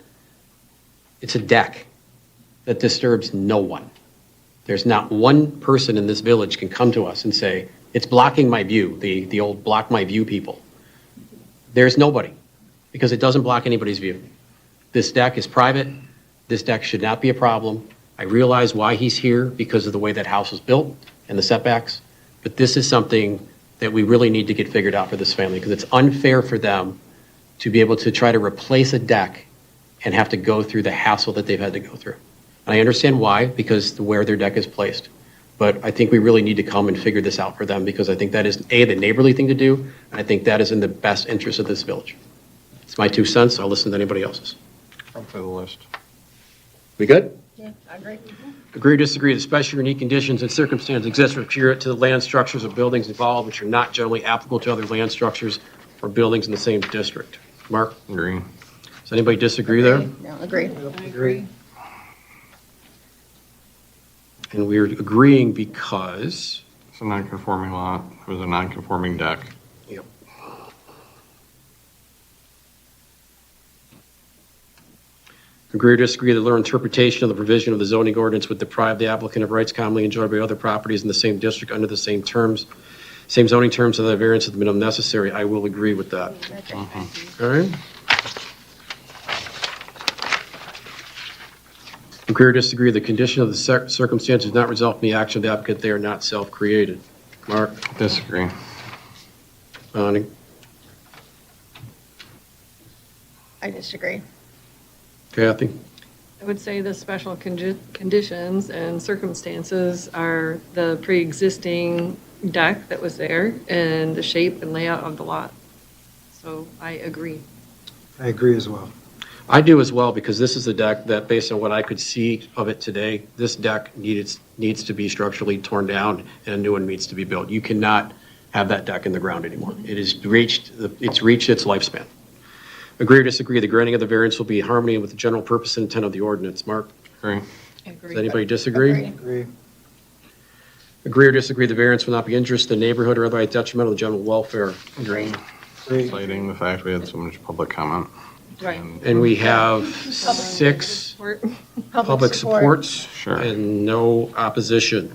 It's a deck that disturbs no one. There's not one person in this village can come to us and say, it's blocking my view, the old block my view people. There's nobody because it doesn't block anybody's view. This deck is private. This deck should not be a problem. I realize why he's here because of the way that house was built and the setbacks, but this is something that we really need to get figured out for this family because it's unfair for them to be able to try to replace a deck and have to go through the hassle that they've had to go through. And I understand why, because where their deck is placed. But I think we really need to come and figure this out for them because I think that is, A, the neighborly thing to do, and I think that is in the best interest of this village. It's my 2 cents. I'll listen to anybody else's. Up to the list. We good? Yeah, I agree. Agree or disagree that special unique conditions and circumstances exist for to the land structures or buildings involved which are not generally applicable to other land structures or buildings in the same district? Mark? Agree. Does anybody disagree there? No, agree. Agree. And we're agreeing because? It's a non-conforming lot with a non-conforming deck. Yep. Agree or disagree that their interpretation of the provision of the zoning ordinance would deprive the applicant of rights commonly enjoyed by other properties in the same district under the same terms, same zoning terms, and the variance of the minimum necessary. I will agree with that. All right. Agree or disagree the condition of the circumstances does not result from the action of the applicant. They are not self-created. Mark? Disagree. Bonnie? I disagree. Kathy? I would say the special conditions and circumstances are the pre-existing deck that was there and the shape and layout of the lot. So I agree. I agree as well. I do as well, because this is a deck that, based on what I could see of it today, this deck needs to be structurally torn down and a new one needs to be built. You cannot have that deck in the ground anymore. It's reached its lifespan. Agree or disagree, the granting of the variance will be in harmony with the general purpose and intent of the ordinance. Mark? Agree. Does anybody disagree? Agree. Agree or disagree, the variance will not be injurious to the neighborhood or otherwise detrimental to the general welfare. Agree. Agree. Citing the fact we had so much public comment. Right. And we have 6 public supports Sure. and no opposition.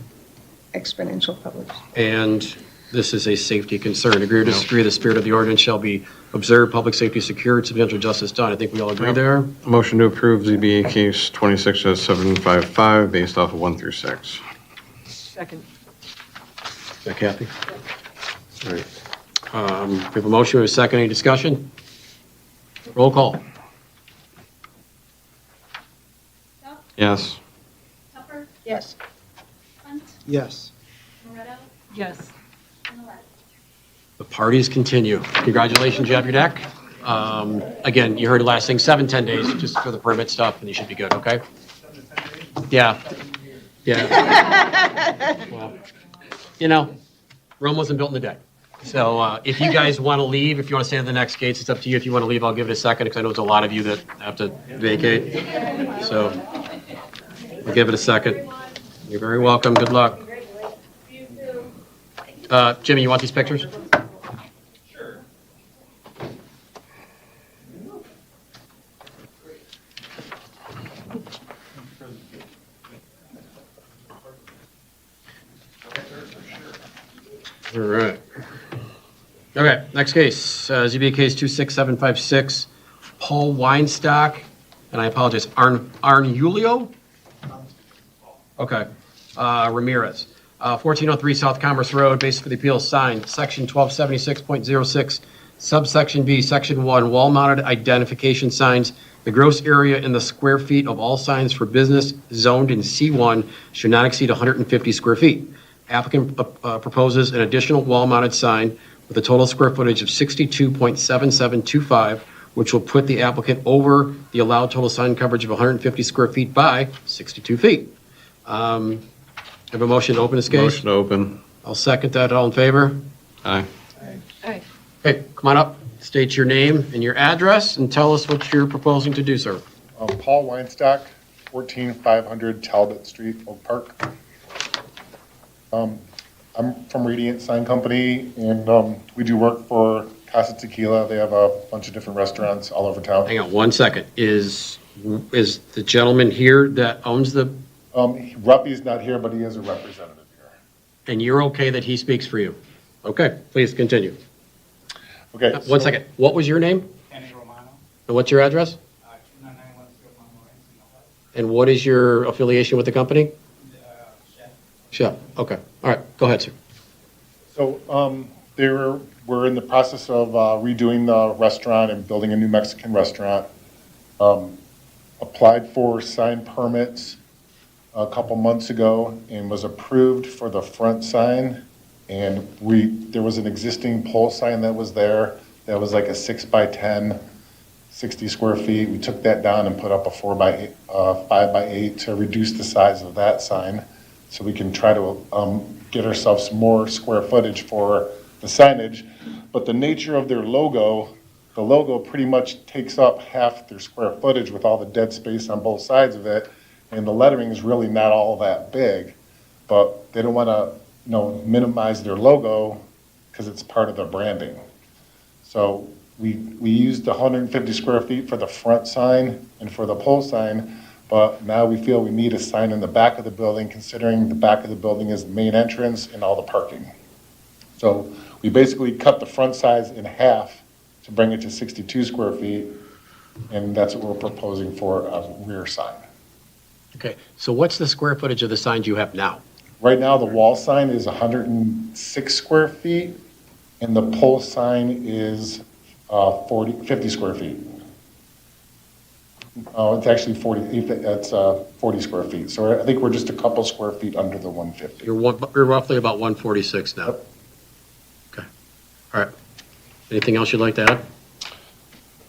Exponential public. And this is a safety concern. Agree or disagree, the spirit of the ordinance shall be observed, public safety secured, substantial justice done. I think we all agree there. Motion to approve ZBA case 26-755 based off of 1 through 6. Second. Is that Kathy? All right. We have a motion and a second. Any discussion? Roll call. Yes. Tupper, Yes. Hunt, Yes. Moretto, Yes. and Olet. The parties continue. Congratulations, you have your deck. Again, you heard the last thing, 7-10 days just for the permit stuff, and you should be good, okay? Yeah. Yeah. Well, you know, Rome wasn't built in a day. So if you guys want to leave, if you want to stay at the next gates, it's up to you. If you want to leave, I'll give it a second because I know there's a lot of you that have to vacate. So I'll give it a second. You're very welcome. Good luck. Jimmy, you want these pictures? All right. Okay, next case, ZBA case 26756, Paul Weinstock, and I apologize, Arnulio? Okay, Ramirez. 1403 South Commerce Road, basis for the appeal signed, section 1276.06, subsection B, section 1, wall-mounted identification signs. The gross area in the square feet of all signs for business zoned in C1 should not exceed 150 square feet. Applicant proposes an additional wall-mounted sign with a total square footage of 62.7725, which will put the applicant over the allowed total sign coverage of 150 square feet by 62 feet. Have a motion to open this case? Motion to open. I'll second that. All in favor? Aye. Aye. Okay, come on up. State your name and your address and tell us what you're proposing to do, sir. Paul Weinstock, 14500 Talbot Street, Oak Park. I'm from Radiant Sign Company, and we do work for Casa Tequila. They have a bunch of different restaurants all over town. Hang on 1 second. Is the gentleman here that owns the, Ruppy's not here, but he is a representative here. and you're okay that he speaks for you? Okay, please continue. Okay. 1 second. What was your name? Kenny Romano, And what's your address? 29910 Mount Lawrence. And what is your affiliation with the company? Chef. Chef. Okay. All right. Go ahead, sir. So we're in the process of redoing the restaurant and building a new Mexican restaurant. Applied for sign permits a couple months ago and was approved for the front sign. And there was an existing pole sign that was there that was like a 6x10, 60 square feet. We took that down and put up a 5x8 to reduce the size of that sign, so we can try to get ourselves more square footage for the signage. But the nature of their logo, the logo pretty much takes up half their square footage with all the dead space on both sides of it, and the lettering is really not all that big. But they don't want to, minimize their logo because it's part of their branding. So we used 150 square feet for the front sign and for the pole sign, but now we feel we need a sign in the back of the building, considering the back of the building is the main entrance and all the parking. So we basically cut the front size in half to bring it to 62 square feet, and that's what we're proposing for a rear sign. Okay. So what's the square footage of the signs you have now? Right now, the wall sign is 106 square feet, and the pole sign is 50 square feet. Oh, it's actually 40, it's 40 square feet. So I think we're just a couple square feet under the 150. You're roughly about 146 now. Yep. Okay. All right. Anything else you'd like to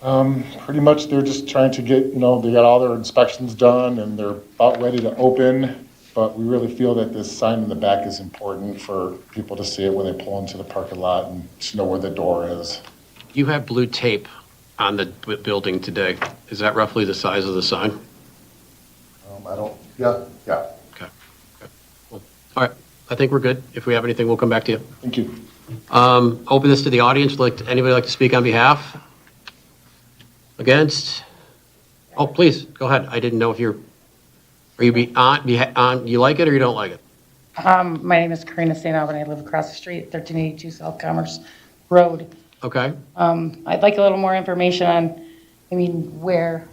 add? Pretty much they're just trying to get, they got all their inspections done and they're about ready to open. But we really feel that this sign in the back is important for people to see it when they pull into the parking lot and to know where the door is. You have blue tape on the building today? Is that roughly the size of the sign? Yeah. Okay. Cool. All right, I think we're good. If we have anything, we'll come back to you. Thank you. Open this to the audience. Anybody like to speak on behalf? Against? Oh, please, go ahead. I didn't know if you you like it or you don't like it? My name is Karina St. Albans. I live across the street, 1382 South Commerce Road. Okay. I'd like a little more information on, where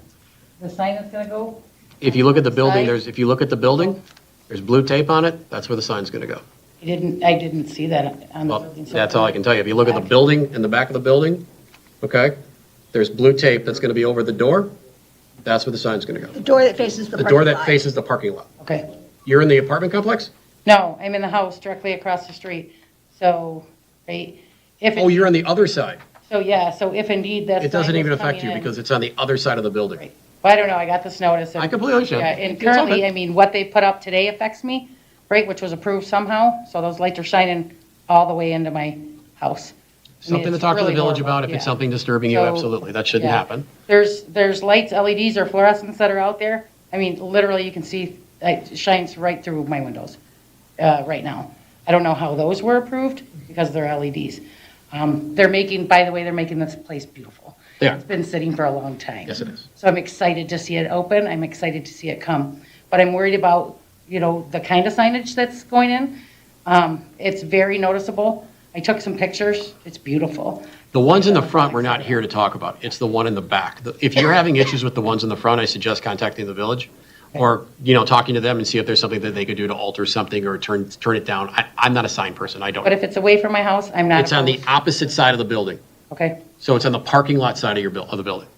the sign is going to go. If you look at the building, Side? there's blue tape on it. That's where the sign's going to go. I didn't see that on the Well, building. so- that's all I can tell you. If you look at the building, in the back of the building, okay, there's blue tape that's going to be over the door. That's where the sign's going to go. The door that faces the The parking door that lot. faces the parking lot. Okay. You're in the apartment complex? No, I'm in the house directly across the street. So, right, if. Oh, you're on the other side. So, yeah, so if indeed that. It doesn't sign even is affect you coming in- because it's on the other side of the building. Well, I don't know, I got this notice. I completely understand. Yeah, and It's all currently, good. what they put up today affects me, right, which was approved somehow, so those lights are shining all the way into my house. Something to it's talk to the really village horrible, about if it's yeah. something disturbing you, So, absolutely. That shouldn't yeah. happen. There's lights, LEDs or fluorescents that are out there. Literally, you can see, it shines right through my windows, right now. I don't know how those were approved, because they're LEDs. By the way, they're making this place beautiful. They are. It's been sitting for a long time. Yes, it is. So I'm excited to see it open, I'm excited to see it come. But I'm worried about, the kind of signage that's going in. It's very noticeable. I took some pictures, it's beautiful. The ones in the front, we're not here to talk about. It's the one in the back. If you're having issues with the ones in the front, I suggest contacting the village or, talking to them and see if there's something that they could do to alter something or turn it down. I'm not a sign person. I don't. But if it's away from my house, I'm not. It's on the opposed. opposite side of the building. Okay, So it's on the parking lot side of the building,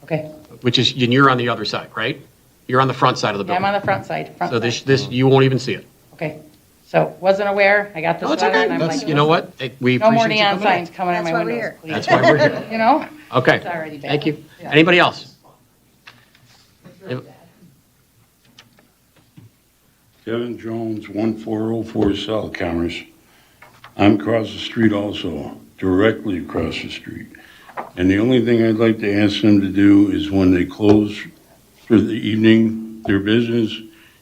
okay. which is, and you're on the other side, right? You're on the front side of the Yeah, I'm building. on the front side. So this, you won't even see it. Okay, so wasn't aware, I got this No, it's letter okay. and I'm That's, like. you know what? We No more appreciate you neon coming in. signs coming in my That's why we're windows, here. please. That's why we're here. You know? Okay. It's already bad. Thank you. Yeah. Anybody else? Kevin Jones, 1404 South Commerce. I'm across the street also, directly across the street. And the only thing I'd like to ask them to do is when they close for the evening, their business,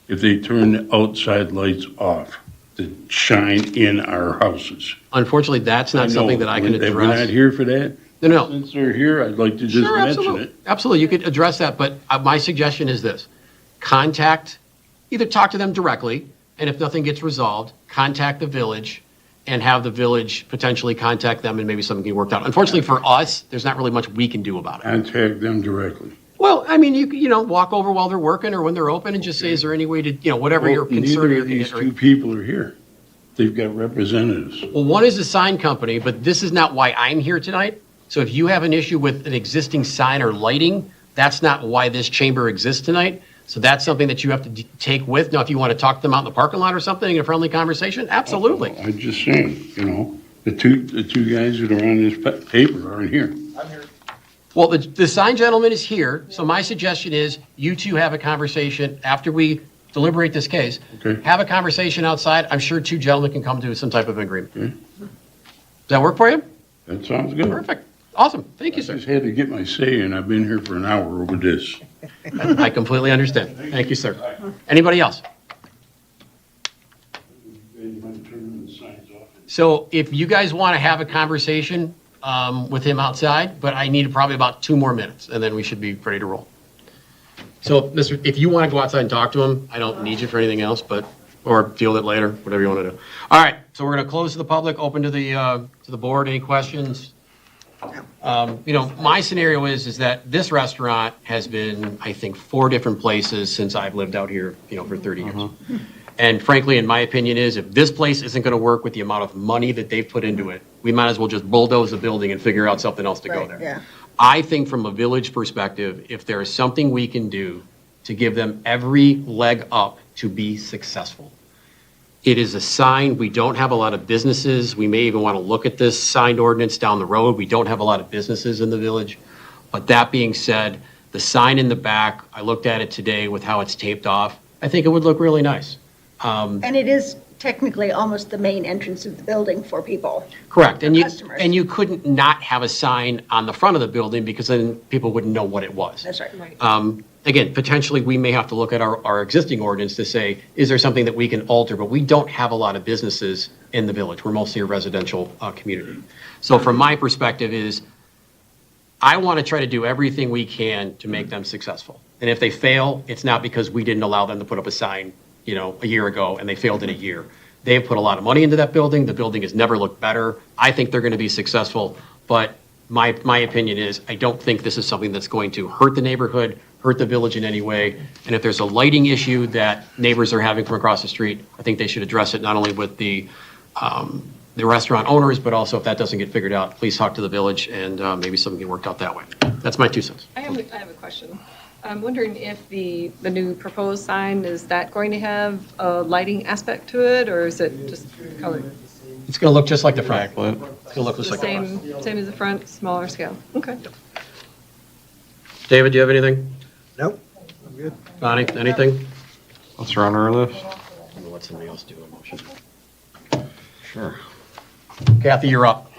if they turn the outside lights off to shine in our houses. Unfortunately, that's not something that I can address. We're not here for that? No. Since they're here, I'd like to just Sure, mention absolutely. it. Absolutely, you could address that, but my suggestion is this. Either talk to them directly, and if nothing gets resolved, contact the village and have the village potentially contact them and maybe something can get worked out. Unfortunately for us, there's not really much we can do about it. Contact them directly. Well, I mean, you walk over while they're working or when they're open and just say, is there any way to, whatever your Well, concern neither is. of these two people are here. They've got representatives. Well, one is a sign company, but this is not why I'm here tonight. So if you have an issue with an existing sign or lighting, that's not why this chamber exists tonight. So that's something that you have to take with. Now, if you want to talk to them out in the parking lot or something in a friendly conversation, absolutely. I'm just saying, the two guys that are on this paper aren't here. Well, the sign gentleman is here, so my suggestion is you two have a conversation after we deliberate this case. Okay. Have a conversation outside. I'm sure two gentlemen can come to some type of agreement. Does that work for you? That sounds good. Perfect. Awesome. Thank you, sir. I just had to get my say in. I've been here for an hour over this. I completely understand. Thank you, sir. Anybody else? So if you guys want to have a conversation with him outside, but I need probably about 2 more minutes, and then we should be ready to roll. So, if you want to go outside and talk to him, I don't need you for anything else, or field it later, whatever you want to do. All right, so we're going to close to the public, open to the board. Any questions? My scenario is that this restaurant has been, I think, 4 different places since I've lived out here, for 30 years. And frankly, in my opinion is, if this place isn't going to work with the amount of money that they've put into it, we might as well just bulldoze the building and figure out something else to go there. Yeah. I think from a village perspective, if there is something we can do to give them every leg up to be successful, it is a sign. We don't have a lot of businesses. We may even want to look at this signed ordinance down the road. We don't have a lot of businesses in the village. But that being said, the sign in the back, I looked at it today with how it's taped off. I think it would look really nice. And it is technically almost the main entrance of the building for people. Correct, and Customers. you couldn't not have a sign on the front of the building because then people wouldn't know what it was. That's right. Again, potentially, we may have to look at our existing ordinance to say, is there something that we can alter? But we don't have a lot of businesses in the village. We're mostly a residential community. So from my perspective is, I want to try to do everything we can to make them successful. And if they fail, it's not because we didn't allow them to put up a sign, a year ago, and they failed in a year. They have put a lot of money into that building. The building has never looked better. I think they're going to be successful, but my opinion is, I don't think this is something that's going to hurt the neighborhood, hurt the village in any way. And if there's a lighting issue that neighbors are having from across the street, I think they should address it not only with the restaurant owners, but also if that doesn't get figured out, please talk to the village and maybe something get worked out that way. That's my 2 cents. I have a question. I'm wondering if the new proposed sign, is that going to have a lighting aspect to it, or is it just colored? It's going to look just like the front. It's going to look just The like the front. same as the front, smaller scale? Okay. David, do you have anything? Nope, I'm good. Bonnie, anything? What's on our list? I'm going to let somebody else do a motion. Sure. Kathy, you're up.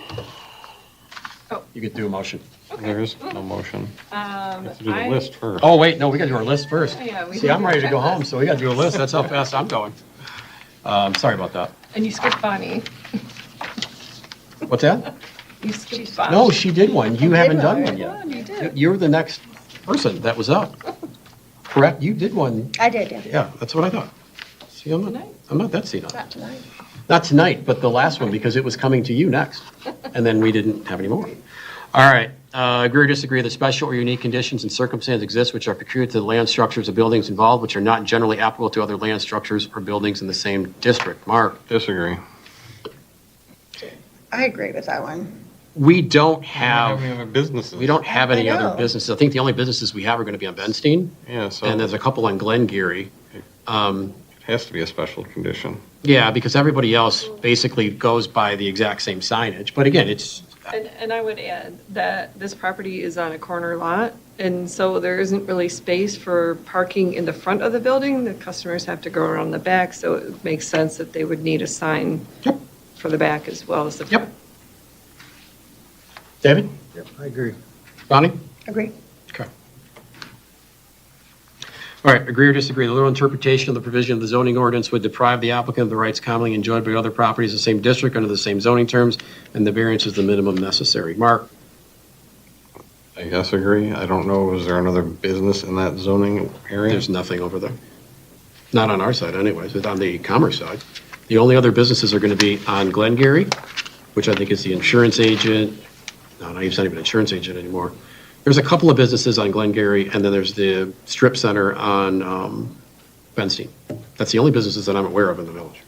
Oh. You could do a motion. There is no motion. Let's do the I- list first. Oh, wait, no, we got to do our list first. Yeah, we See, do. I'm ready to go home, so we got to do a list. That's how fast I'm going. Sorry about that. And you skipped Bonnie. What's that? You skipped Bonnie. No, she did one. You haven't done one Oh, yet. you did. You're the next person that was up. Correct? You did one. I did, yeah. Yeah, that's what I thought. See, I'm not that senile. Not tonight. Not tonight, but the last one, because it was coming to you next. And then we didn't have any more. All right, agree or disagree that special or unique conditions and circumstances exist which are peculiar to the land structures of buildings involved, which are not generally applicable to other land structures or buildings in the same district. Mark? Disagree. I agree with that one. We don't have, any other businesses. we don't have any I other know. businesses. I think the only businesses we have are going to be on Benstein, Yeah, so and there's a it couple on Glengarry. has to be a special condition. Yeah, because everybody else basically goes by the exact same signage. But again, it's, And I would add that this property is on a corner lot, and so there isn't really space for parking in the front of the building. The customers have to go around the back, so it makes sense that they would need a sign for the back as well as the front. David? Yep, I agree. Bonnie? Agree. Okay. All right, agree or disagree, the literal interpretation of the provision of the zoning ordinance would deprive the applicant of the rights commonly enjoyed by other properties in the same district under the same zoning terms, and the variance is the minimum necessary. Mark? I guess agree. I don't know, is there another business in that zoning area? There's nothing over there. Not on our side anyways, it's on the commerce side. The only other businesses are going to be on Glengarry, which I think is the insurance agent. No, he's not even an insurance agent anymore. There's a couple of businesses on Glengarry, and then there's the strip center on Benstein. That's the only businesses that I'm aware of in the village.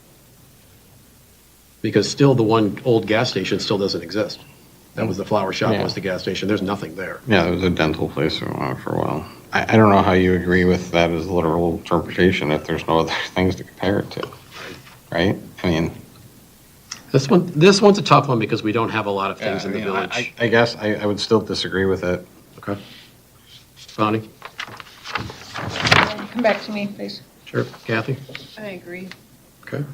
Because still, the one old gas station still doesn't exist. That was the flower shop, Yeah. was the gas station. There's nothing there. Yeah, there was a dental place for a while. I don't know how you agree with that as literal interpretation if there's no other things to compare it to, right? I mean. This one's a tough one because we don't have a lot of things in the village. I guess I would still disagree with it. Okay. Bonnie? Come back to me, please. Sure. Kathy? I agree. Okay.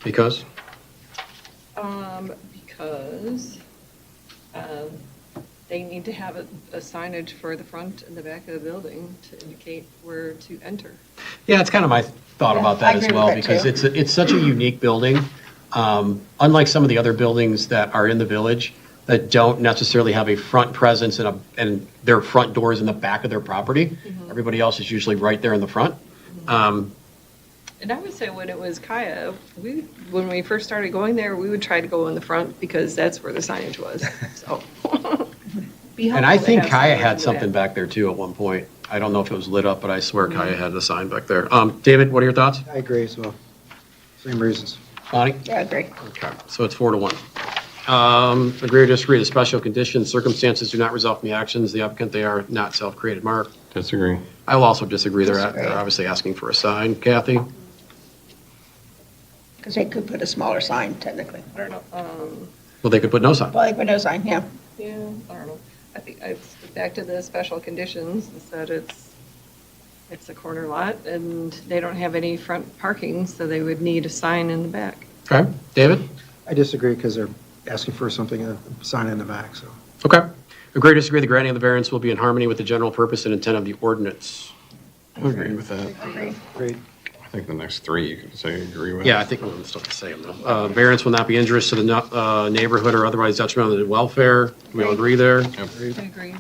Because? Because they need to have a signage for the front and the back of the building to indicate where to enter. Yeah, it's kind of my thought Yeah, about I that as agree well, with that because too. it's such a unique building. Unlike some of the other buildings that are in the village that don't necessarily have a front presence and their front doors in the back of their property. Everybody else is usually right there in the front. And I would say when it was Kaya, when we first started going there, we would try to go in the front because that's where the signage was, so. And I think Kaya had something back there too at one point. I don't know if it was lit up, but I swear Kaya had the sign back there. David, what are your thoughts? I agree as well. Same reasons. Bonnie? Yeah, I agree. Okay, so it's 4-1. Agree or disagree, the special conditions, circumstances do not result from the actions of the applicant, they are not self-created. Mark? Disagree. I will also disagree, Disagree. they're obviously asking for a sign. Kathy? Because they could put a smaller sign technically. I don't know, Well, they could put no sign. Well, they put no sign, yeah. yeah, I don't know. I think I'd back to the special conditions and said it's It's a corner lot, and they don't have any front parking, so they would need a sign in the back. Okay, David? I disagree because they're asking for something, a sign in the back, so. Okay. Agree, disagree, the granting of the variance will be in harmony with the general purpose and intent of the ordinance. I agree with that. Great. I think the next three you could say agree with. Yeah, I think we'll still have to say them though. Variance will not be injurious to the neighborhood or otherwise detrimental to the welfare. We all agree there? I agree.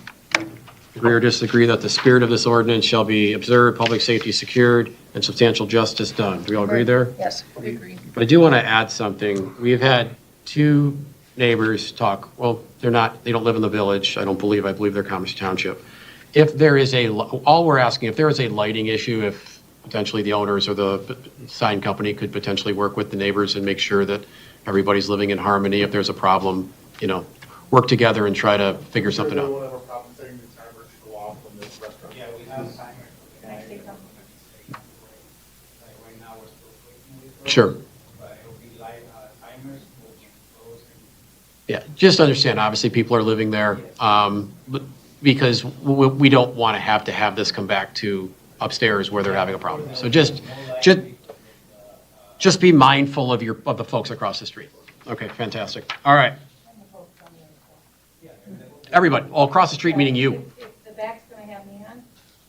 Agree or disagree that the spirit of this ordinance shall be observed, public safety secured, and substantial justice done. Do we all agree there? Yes. I agree. But I do want to add something. We've had two neighbors talk, well, they don't live in the village, I believe they're Commerce Township. If there is all we're asking, if there is a lighting issue, if potentially the owners or the sign company could potentially work with the neighbors and make sure that everybody's living in harmony. If there's a problem, work together and try to figure something out. We'll have a problem saying the timers go off when this restaurant. Yeah, we have timers. Can I say something? Right now, we're still waiting with it. Sure. But it'll be like timers, will be closed. Yeah, just understand, obviously, people are living there, but because we don't want to have this come back to upstairs where they're having a problem. So just be mindful of the folks across the street. Okay, fantastic. All right. Everybody, all across the street, meaning you. If the back's gonna have neon,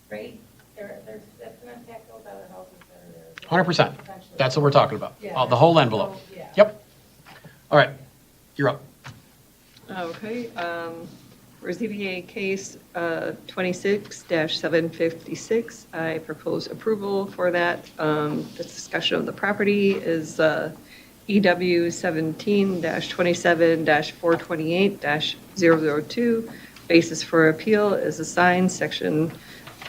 great, that's gonna impact those other houses that are there. 100%. That's what we're talking about. Yeah. The whole envelope. Yep. All right, you're up. Okay, for ZBA case 26-756, I propose approval for that. The discussion of the property is EW 17-27-428-002. Basis for appeal is assigned section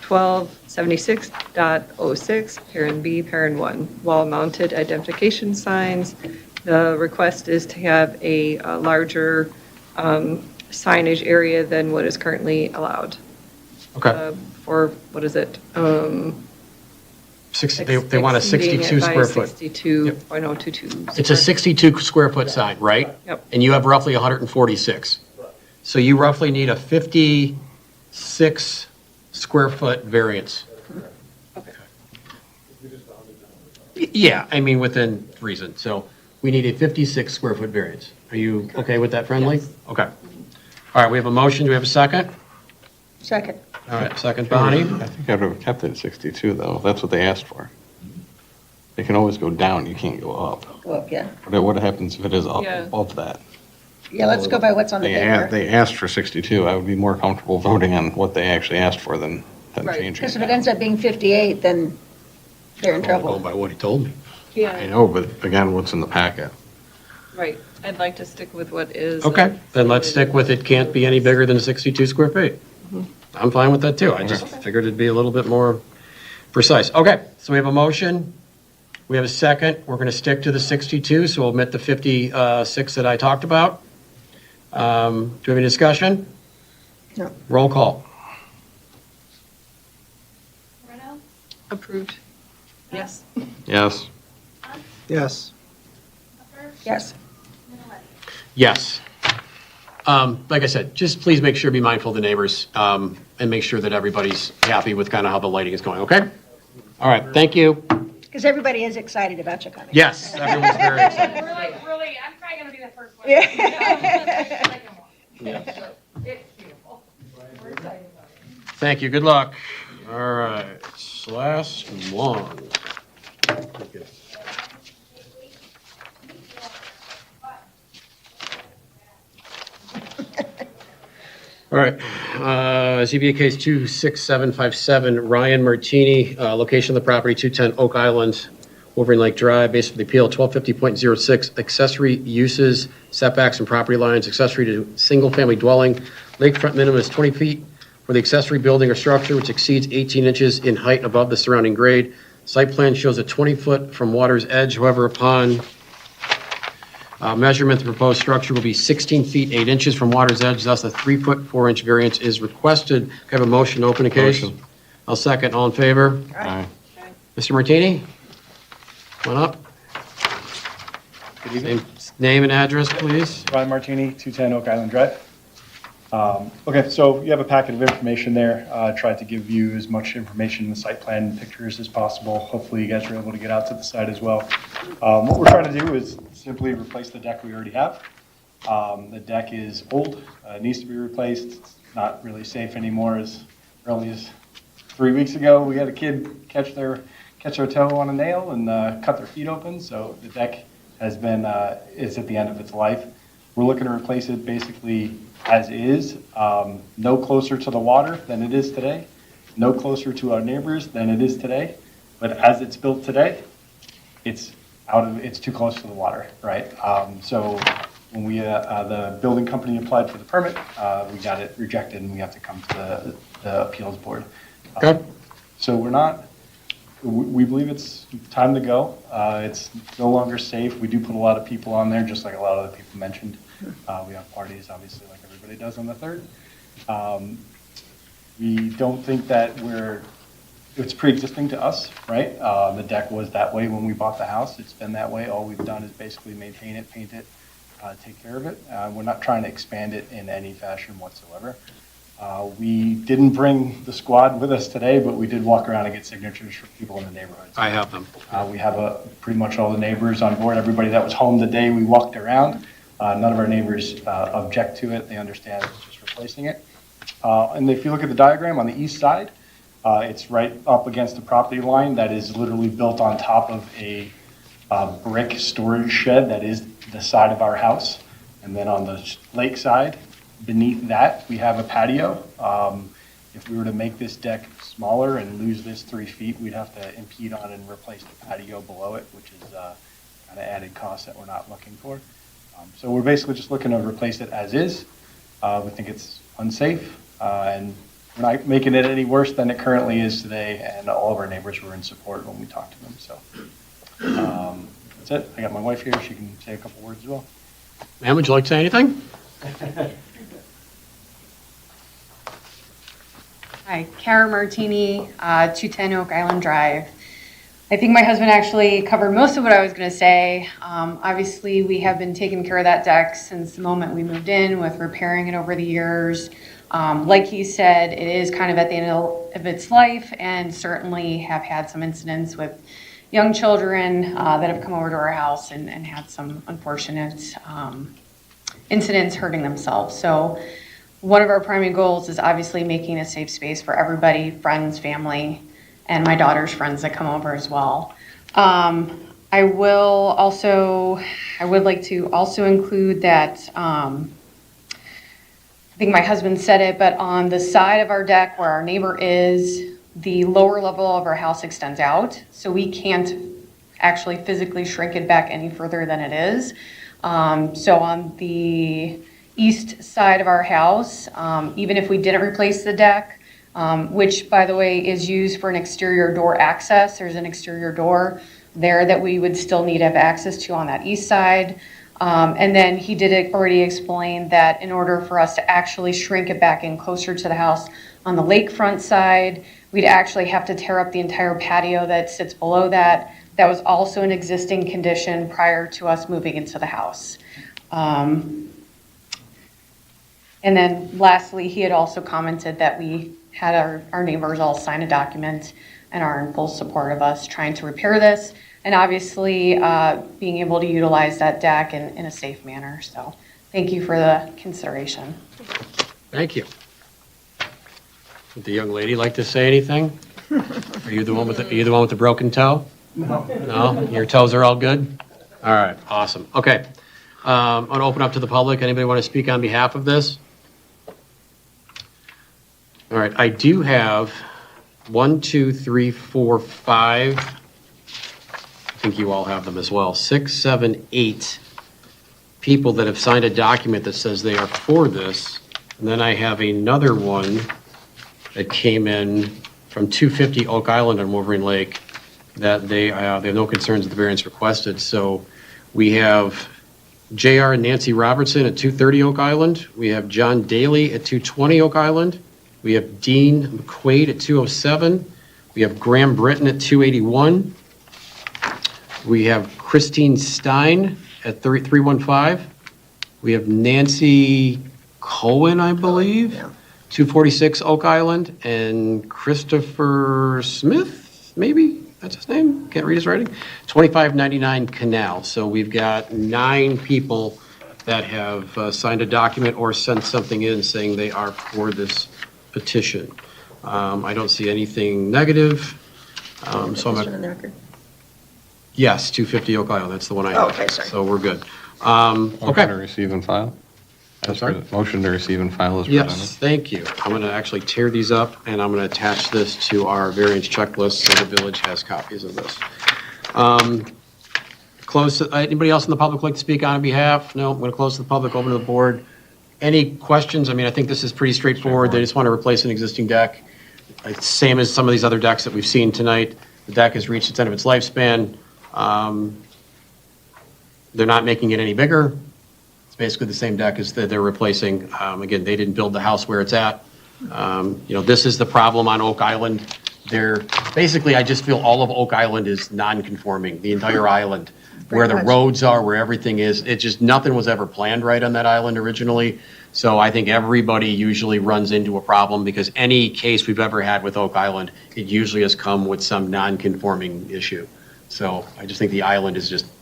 1276.06, parent B, parent 1, wall-mounted identification signs. The request is to have a larger signage area than what is currently allowed. Okay. For, what is it? 60, they want a 62 square foot. 62.022. It's a 62 square foot sign, right? Yep. And you have roughly 146. So you roughly need a 56 square foot variance. Okay. Yeah, I mean, within reason. So we need a 56 square foot variance. Are you okay with that, friendly? Yes. Okay. All right, we have a motion. Do we have a second? Second. All right, second, Bonnie. I think I'd have kept it at 62, though. That's what they asked for. They can always go down, you can't go up. Well, yeah. What happens if it is up Yeah. above that? Yeah, let's go by what's on the paper. They asked for 62. I would be more comfortable voting on what they actually asked for than Right. changing Because it. if it ends up being 58, then they're in Going trouble. by what he told me. I Yeah, know, but again, what's in the packet? right. I'd like to stick with what is. Okay, then let's stick with it can't be any bigger than 62 square feet. I'm fine with that too. I just figured it'd be a little bit more precise. Okay, so we have a motion. We have a second. We're going to stick to the 62, so we'll omit the 56 that I talked about. Do we have any discussion? No. Roll call. Approved. Yes. Yes. Yes. Yes. Yes. Like I said, just please make sure, be mindful of the neighbors, and make sure that everybody's happy with kind of how the lighting is going, okay? All right, thank you. Because everybody is excited about you coming. Yes, everyone's very excited. Really, I'm probably gonna be the first one. Yeah. It's beautiful. We're excited about it. Thank you, good luck. All right, last one. Thank you. All right, ZBA case 26757, Ryan Martini, location of the property, 210 Oak Island, Wolverine Lake Drive, base of the appeal, 1250.06, accessory uses, setbacks and property lines, accessory to single-family dwelling, lakefront minimum is 20 feet for the accessory building or structure which exceeds 18 inches in height above the surrounding grade. Site plan shows a 20-foot from water's edge, however, upon measurement, the proposed structure will be 16 feet 8 inches from water's edge, thus a 3-foot 4-inch variance is requested. Can I have a motion to open the case? Motion. I'll second. All in favor? Aye. Mr. Martini? Come on up. Good evening. Name and address, please. Ron Martini, 210 Oak Island Drive. Okay, so you have a packet of information there. Tried to give you as much information in the site plan and pictures as possible. Hopefully you guys are able to get out to the site as well. What we're trying to do is simply replace the deck we already have. The deck is old, needs to be replaced. It's not really safe anymore. As early as 3 weeks ago, we had a kid catch their toe on a nail and cut their feet open. So the deck has been, is at the end of its life. We're looking to replace it basically as is, no closer to the water than it is today, no closer to our neighbors than it is today. But as it's built today, it's too close to the water, right? So when the building company applied for the permit, we got it rejected and we have to come to the appeals board. Okay. So we believe it's time to go. It's no longer safe. We do put a lot of people on there, just like a lot of other people mentioned. We have parties, obviously, like everybody does on the 3rd. We don't think that it's pre-existing to us, right? The deck was that way when we bought the house. It's been that way. All we've done is basically maintain it, paint it, take care of it. We're not trying to expand it in any fashion whatsoever. We didn't bring the squad with us today, but we did walk around and get signatures from people in the neighborhood. I have them. We have pretty much all the neighbors on board, everybody that was home the day we walked around. None of our neighbors object to it. They understand it's just replacing it. And if you look at the diagram on the east side, it's right up against the property line that is literally built on top of a brick storage shed that is the side of our house. And then on the lake side, beneath that, we have a patio. If we were to make this deck smaller and lose this 3 feet, we'd have to impede on and replace the patio below it, which is kind of added cost that we're not looking for. So we're basically just looking to replace it as is. We think it's unsafe, and we're not making it any worse than it currently is today, and all of our neighbors were in support when we talked to them. So that's it. I got my wife here. She can say a couple words as well. Ma'am, would you like to say anything? Hi, Kara Martini, 210 Oak Island Drive. I think my husband actually covered most of what I was going to say. Obviously, we have been taking care of that deck since the moment we moved in, with repairing it over the years. Like he said, it is kind of at the end of its life, and certainly have had some incidents with young children that have come over to our house and had some unfortunate incidents hurting themselves. So one of our primary goals is obviously making a safe space for everybody, friends, family, and my daughter's friends that come over as well. I would like to also include that, I think my husband said it, but on the side of our deck where our neighbor is, the lower level of our house extends out, so we can't actually physically shrink it back any further than it is. So on the east side of our house, even if we didn't replace the deck, which, by the way, is used for an exterior door access. There's an exterior door there that we would still need to have access to on that east side. And then he did already explain that in order for us to actually shrink it back in closer to the house on the lakefront side, we'd actually have to tear up the entire patio that sits below that. That was also an existing condition prior to us moving into the house. And then lastly, he had also commented that we had our neighbors all sign a document and are in full support of us trying to repair this, and obviously being able to utilize that deck in a safe manner. So thank you for the consideration. Thank you. Would the young lady like to say anything? Are you the one with the broken toe? No. No? Your toes are all good? All right, awesome. Okay. I'm going to open up to the public. Anybody want to speak on behalf of this? All right, I do have 1, 2, 3, 4, 5. I think you all have them as well. 6, 7, 8 people that have signed a document that says they are for this. And then I have another one that came in from 250 Oak Island on Wolverine Lake that they have no concerns with the variance requested. So we have JR and Nancy Robertson at 230 Oak Island. We have John Daly at 220 Oak Island. We have Dean McQuaid at 207. We have Graham Britton at 281. We have Christine Stein at 315. We have Nancy Cohen, I believe. Yeah. 246 Oak Island, and Christopher Smith, maybe, that's his name, can't read his writing, 2599 Canal. So we've got 9 people that have signed a document or sent something in saying they are for this petition. I don't see anything negative. So I'm Petition at, on the record. yes, 250 Oak Island, that's the one I Oh, have. okay, sorry. So we're good. Motion to Okay, receive and file? I'm sorry? Motion to receive and file is presented. Yes, thank you. I'm going to actually tear these up, and I'm going to attach this to our variance checklist, so the village has copies of this. Anybody else in the public like to speak on behalf? No, I'm going to close to the public, open to the board. Any questions? I mean, I think this is pretty straightforward. They just want to replace an existing deck. It's same as some of these other decks that we've seen tonight. The deck has reached its end of its lifespan. They're not making it any bigger. It's basically the same deck as they're replacing. Again, they didn't build the house where it's at. This is the problem on Oak Island. Basically, I just feel all of Oak Island is non-conforming, the entire island, where the roads are, where everything is. It just, nothing was ever planned right on that island originally. So I think everybody usually runs into a problem because any case we've ever had with Oak Island, it usually has come with some non-conforming issue. So I just think the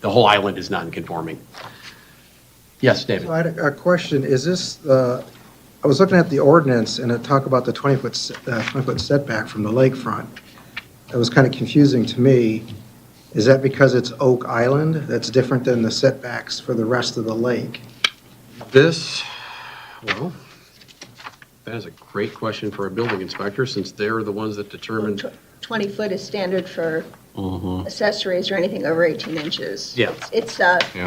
whole island is non-conforming. Yes, David. So I had a question. Is this, I was looking at the ordinance and it talked about the 20-foot setback from the lakefront. It was kind of confusing to me. Is that because it's Oak Island that's different than the setbacks for the rest of the lake? Well, that is a great question for a building inspector since they're the ones that determine. 20 foot is standard for accessories or anything over 18 inches. Yeah.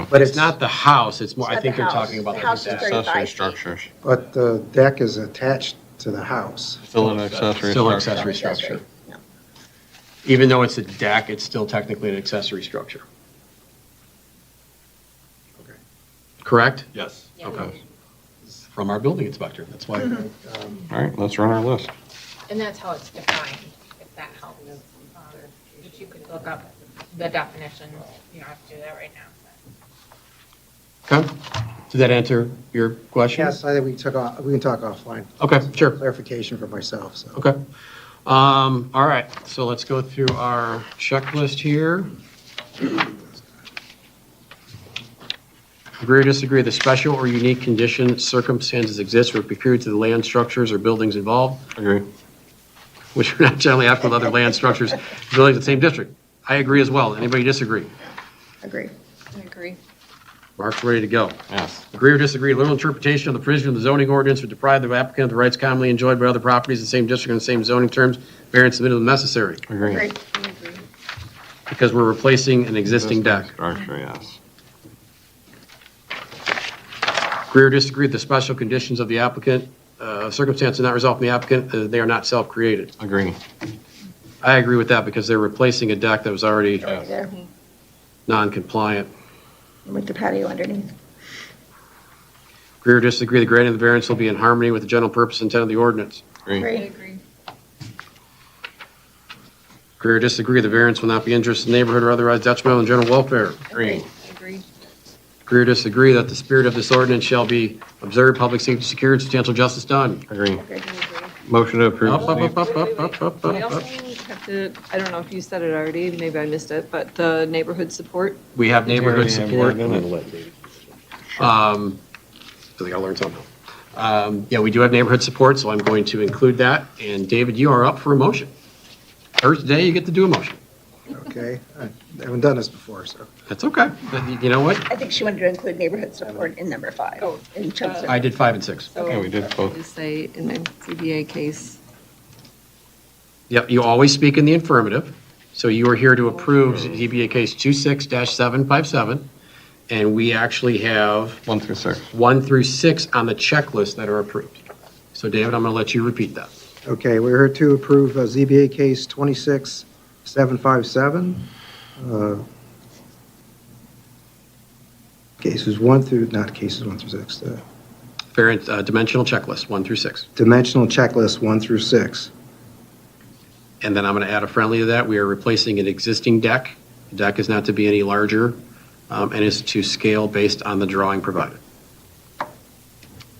But it's not the house, it's more, I It's not think the they're house. talking about The the house is 35 accessory feet. structures. But the deck is attached to the house. Still an accessory Still an structure. accessory structure. Even though it's a deck, it's still technically an accessory structure. Correct? Yes. Okay. From our building inspector, that's why. All right, let's run our list. And that's how it's defined, if that helps. If you could look up the definition, you don't have to do that right now. Okay, did that answer your question? Yes, I think we can talk offline. Okay, sure. Clarification for myself, so. Okay. All right, so let's go through our checklist here. Agree or disagree the special or unique condition circumstances exist or peculiar to the land structures or buildings involved? Agree. Which are not generally applicable to other land structures, buildings in the same district. I agree as well. Anybody disagree? Agree. I agree. Mark's ready to go. Yes. Agree or disagree, literal interpretation of the provision of the zoning ordinance would deprive the applicant of the rights commonly enjoyed by other properties in the same district and the same zoning terms, variance submitted when necessary. Agree. Agree. Because we're replacing an existing deck. Structure, yes. Agree or disagree with the special conditions of the applicant, circumstances not result from the applicant, they are not self-created. Agree. I agree with that because they're replacing a deck that was already There, non-compliant. with the patio underneath. Agree or disagree, the granting of the variance will be in harmony with the general purpose and intent of the ordinance. Agree. Agree. Agree or disagree, the variance will not be injurious to the neighborhood or otherwise detrimental to general welfare. Agree. Agree. Agree or disagree that the spirit of this ordinance shall be observed, public safety secured, substantial justice done. Agree. Agree. Motion to approve. Up, up, up, up, up, I up, also up. have to, I don't know if you said it already, maybe I missed it, but the neighborhood support, We have neighborhood support. Support. So they gotta learn something. Yeah, we do have neighborhood support, so I'm going to include that. And David, you are up for a motion. First day, you get to do a motion. Okay, I haven't done this before, so. That's okay. But you know what? I think she wanted to include neighborhood support in number 5. In terms of. I did 5 and 6. so. Okay, we did both. Just say in the ZBA case, Yep, you always speak in the affirmative. So you are here to approve ZBA case 26-757. And we actually have 1 through 6. 1 through 6 on the checklist that are approved. So David, I'm going to let you repeat that. Okay, we're here to approve ZBA case 26-757. Cases 1 through, not cases 1 through 6, the Variance, dimensional checklist, 1 through 6. dimensional checklist 1 through 6. And then I'm going to add a friendly to that. We are replacing an existing deck. The deck is not to be any larger and is to scale based on the drawing provided.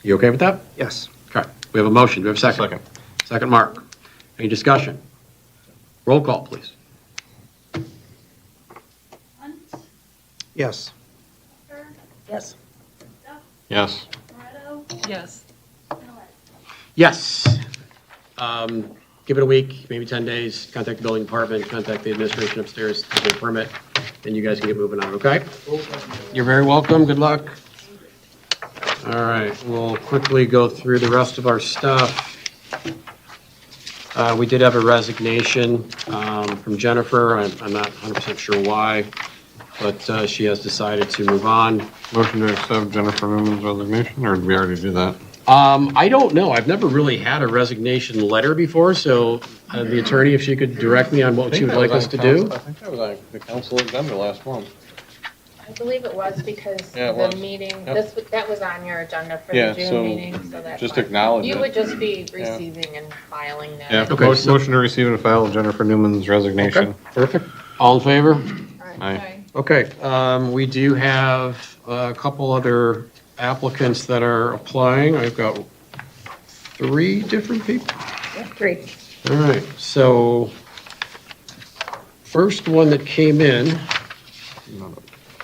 You okay with that? Yes. Okay, we have a motion. Do we have a second? Second. Second, Mark. Any discussion? Roll call, please. Yes. Yes. Yes. Yes. Yes. Give it a week, maybe 10 days, contact the building department, contact the administration upstairs to get a permit, then you guys can get moving on, okay? You're very welcome, good luck. All right, we'll quickly go through the rest of our stuff. We did have a resignation from Jennifer. I'm not 100% sure why, but she has decided to move on. Motion to accept Jennifer Newman's resignation, or did we already do that? I don't know. I've never really had a resignation letter before, so the attorney, if she could direct me on what she would like us to do. I think that was on the council agenda last month. I believe it was because Yeah, it the was. meeting, Yep. that was on your agenda for Yeah, the June so meeting, so that's just why. acknowledge You it. would just be Yeah. receiving and filing that. Yeah, Okay, so- motion to receive and file Jennifer Newman's resignation. Okay, perfect. All in favor? Aye. Okay, we do have a couple other applicants that are applying. I've got 3 different people. Yeah, 3. All right, so first one that came in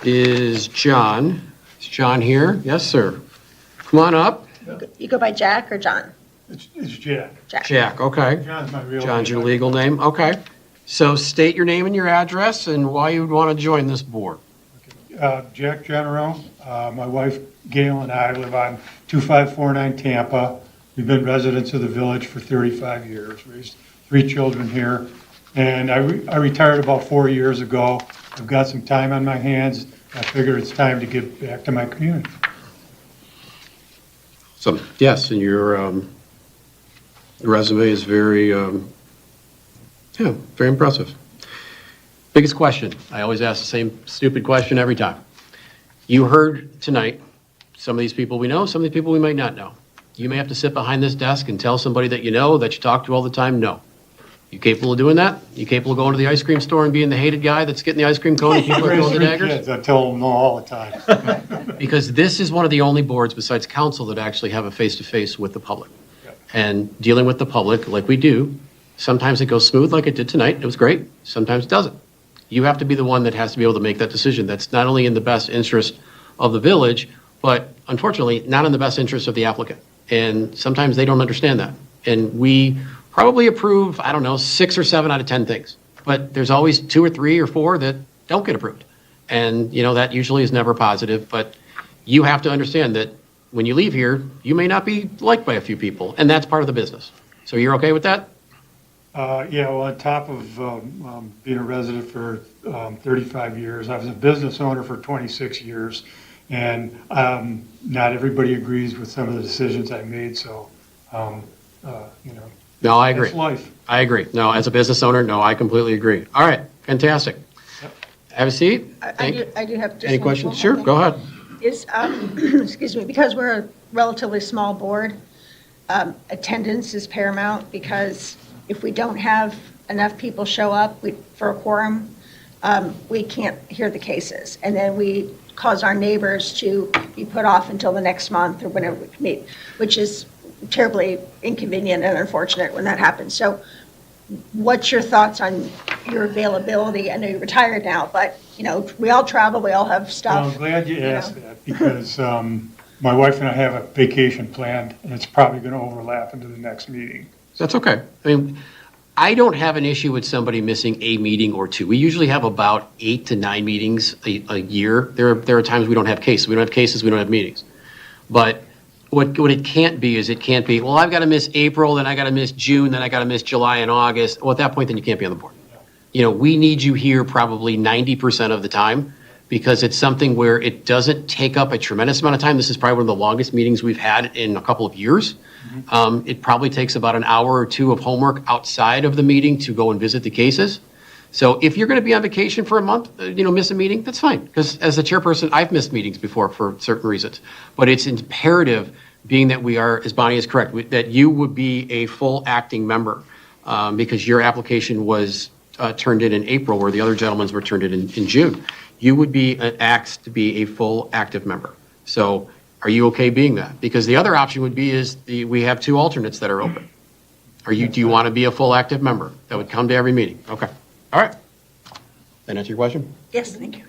is John. Is John here? Yes, sir. Come on up. You go by Jack or John? It's Jack. Jack, okay. John's my real John's name. your legal name, okay. So state your name and your address and why you would want to join this board. Jack Genero, my wife Gail and I live on 2549 Tampa. We've been residents of the village for 35 years, raised 3 children here. And I retired about 4 years ago. I've got some time on my hands. I figure it's time to give back to my community. So, yes, and your resume is very, very impressive. Biggest question, I always ask the same stupid question every time. You heard tonight, some of these people we know, some of the people we might not know. You may have to sit behind this desk and tell somebody that you know, that you talk to all the time, no. You capable of doing that? You capable of going to the ice cream store and being the hated guy that's getting the ice cream cone and people are Raised throwing the 3 daggers? kids, I tell them no all the time. Because this is one of the only boards besides council that actually have a face-to-face with the public. And dealing with the public like we do, sometimes it goes smooth like it did tonight, it was great, sometimes it doesn't. You have to be the one that has to be able to make that decision. That's not only in the best interest of the village, but unfortunately, not in the best interest of the applicant. And sometimes they don't understand that. And we probably approve, I don't know, 6 or 7 out of 10 things. But there's always 2 or 3 or 4 that don't get approved. And, that usually is never positive. But you have to understand that when you leave here, you may not be liked by a few people. And that's part of the business. So you're okay with that? Yeah, well, on top of being a resident for 35 years, I was a business owner for 26 years. And not everybody agrees with some of the decisions I made, so, No, I agree. That's life. I agree. No, as a business owner, no, I completely agree. All right, fantastic. Have a seat. I do have just Any one questions? more Sure, thing. go ahead. Is, excuse me, because we're a relatively small board, attendance is paramount, because if we don't have enough people show up for a quorum, we can't hear the cases. And then we cause our neighbors to be put off until the next month or whenever we can meet, which is terribly inconvenient and unfortunate when that happens. So what's your thoughts on your availability? I know you're retired now, but, we all travel, we all have stuff. Well, I'm glad you asked that, because my wife and I have a vacation planned, and it's probably going to overlap into the next meeting. That's okay. I mean, I don't have an issue with somebody missing a meeting or 2. We usually have about 8 to 9 meetings a year. There are times we don't have cases. We don't have cases, we don't have meetings. But what it can't be is well, I've got to miss April, then I got to miss June, then I got to miss July and August. Well, at that point, then you can't be on the board. We need you here probably 90% of the time, because it's something where it doesn't take up a tremendous amount of time. This is probably one of the longest meetings we've had in a couple of years. It probably takes about an hour or 2 of homework outside of the meeting to go and visit the cases. So if you're going to be on vacation for a month, miss a meeting, that's fine. Because as the chairperson, I've missed meetings before for certain reasons. But it's imperative, being that we are, as Bonnie is correct, that you would be a full acting member, because your application was turned in April, where the other gentlemen's were turned in June. You would be asked to be a full active member. So Are you okay being that? Because the other option would be we have 2 alternates that are open. Do you want to be a full active member that would come to every meeting? Okay. All right. That answer your question? Yes, thank you.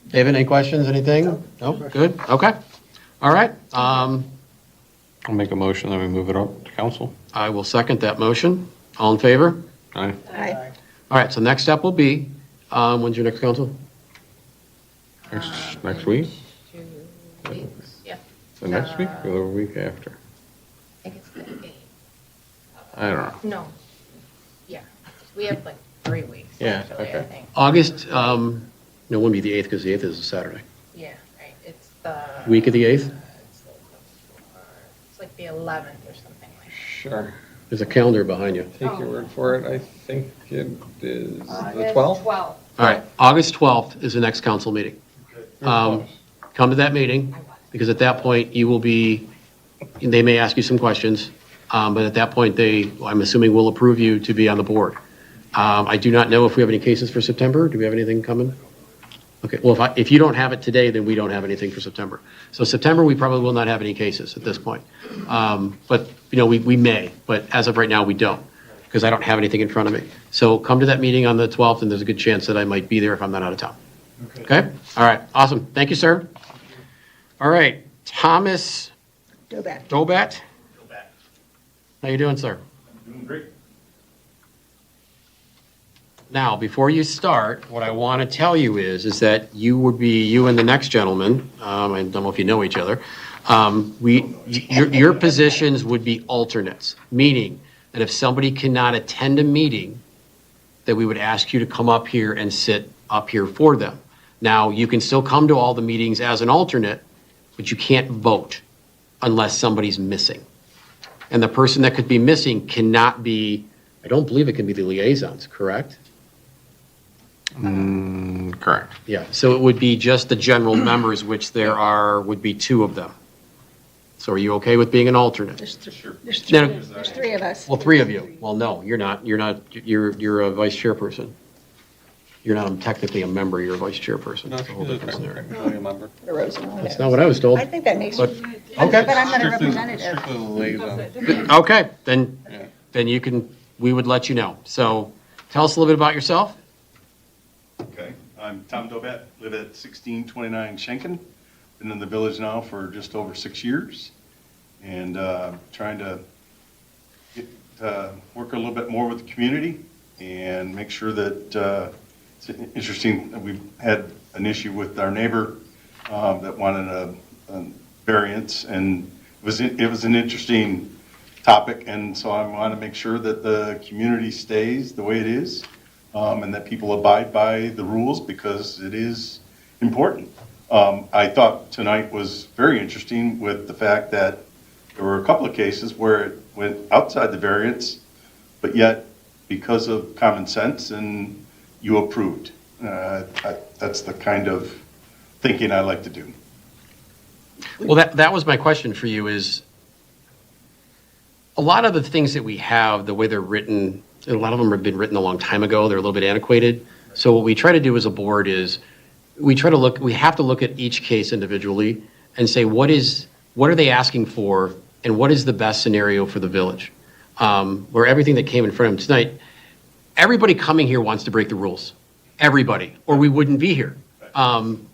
David, any questions, anything? No? Good? Okay. All right. I'll make a motion that we move it up to council. I will second that motion. All in favor? Aye. Aye. All right, so next step will be, when's your next council? Next week? 2 weeks, yeah. The next week or the week after? I think it's the 8th. I don't know. No, yeah, we have like 3 weeks. Yeah, actually, I okay. think. August, no, it wouldn't be the 8th because the 8th is a Saturday. Yeah, right, it's the. Week of the 8th? It's like the 11th or something like that. Sure. There's a calendar behind you. Take your word for it. I think it is the August 12th? 12th. All right, August 12th is the next council meeting. Come to that meeting, because at that point, you will be, they may ask you some questions, but at that point, I'm assuming, will approve you to be on the board. I do not know if we have any cases for September. Do we have anything coming? Okay, well, if you don't have it today, then we don't have anything for September. So September, we probably will not have any cases at this point. But, we may, but as of right now, we don't, because I don't have anything in front of me. So come to that meeting on the 12th, and there's a good chance that I might be there if I'm not out of town. Okay? All right, awesome. Thank you, sir. All right, Thomas Dobat. How you doing, sir? Doing great. Now, before you start, what I want to tell you is that you and the next gentleman, I don't know if you know each other, your positions would be alternates, meaning that if somebody cannot attend a meeting, that we would ask you to come up here and sit up here for them. Now, you can still come to all the meetings as an alternate, but you can't vote unless somebody's missing. And the person that could be missing cannot be, I don't believe it can be the liaisons, correct? Correct. Yeah, so it would be just the general members, which would be 2 of them. So are you okay with being an alternate? There's 3 of us. Well, 3 of you. Well, no, you're not. You're a vice chairperson. You're not technically a member, you're a vice chairperson. It's a whole different scenario. That's not what I was told. I think that makes, But- but okay. I'm not a representative. Okay, then we would let you know. So tell us a little bit about yourself. Okay, I'm Tom Dobat, live at 1629 Schenken. Been in the village now for just over 6 years, and trying to work a little bit more with the community and make sure that it's interesting that we've had an issue with our neighbor that wanted a variance, and it was an interesting topic, and so I want to make sure that the community stays the way it is, and that people abide by the rules because it is important. I thought tonight was very interesting with the fact that there were a couple of cases where it went outside the variance, but yet because of common sense and you approved. That's the kind of thinking I like to do. Well, that was my question for you is, a lot of the things that we have, the way they're written, a lot of them have been written a long time ago. They're a little bit antiquated. So what we try to do as a board is we have to look at each case individually and say, what are they asking for and what is the best scenario for the village? Where everything that came in front of them tonight, everybody coming here wants to break the rules. Everybody, or we wouldn't be here.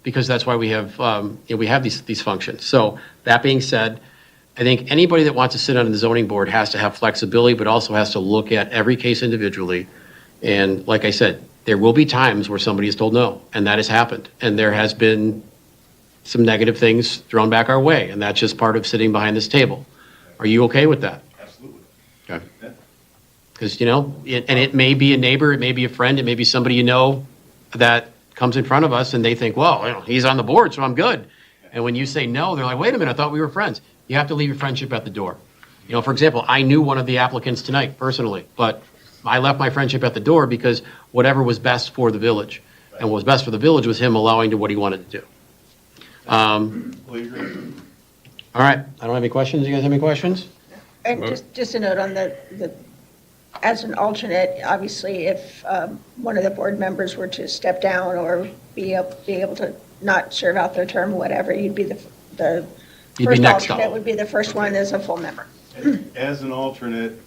Because that's why we have these functions. So that being said, I think anybody that wants to sit on the zoning board has to have flexibility, but also has to look at every case individually. And like I said, there will be times where somebody is told no, and that has happened. And there has been some negative things thrown back our way, and that's just part of sitting behind this table. Are you okay with that? Absolutely. Okay. Because, and it may be a neighbor, it may be a friend, it may be somebody you know that comes in front of us and they think, well, he's on the board, so I'm good. And when you say no, they're like, wait a minute, I thought we were friends. You have to leave your friendship at the door. For example, I knew one of the applicants tonight personally, but I left my friendship at the door because whatever was best for the village. And what was best for the village was him allowing to what he wanted to do. All right, I don't have any questions. You guys have any questions? And just a note on as an alternate, obviously, if one of the board members were to step down or be able to not serve out their term or whatever, you'd be the You'd be First next alternate up. would be the first one as a full member. As an alternate,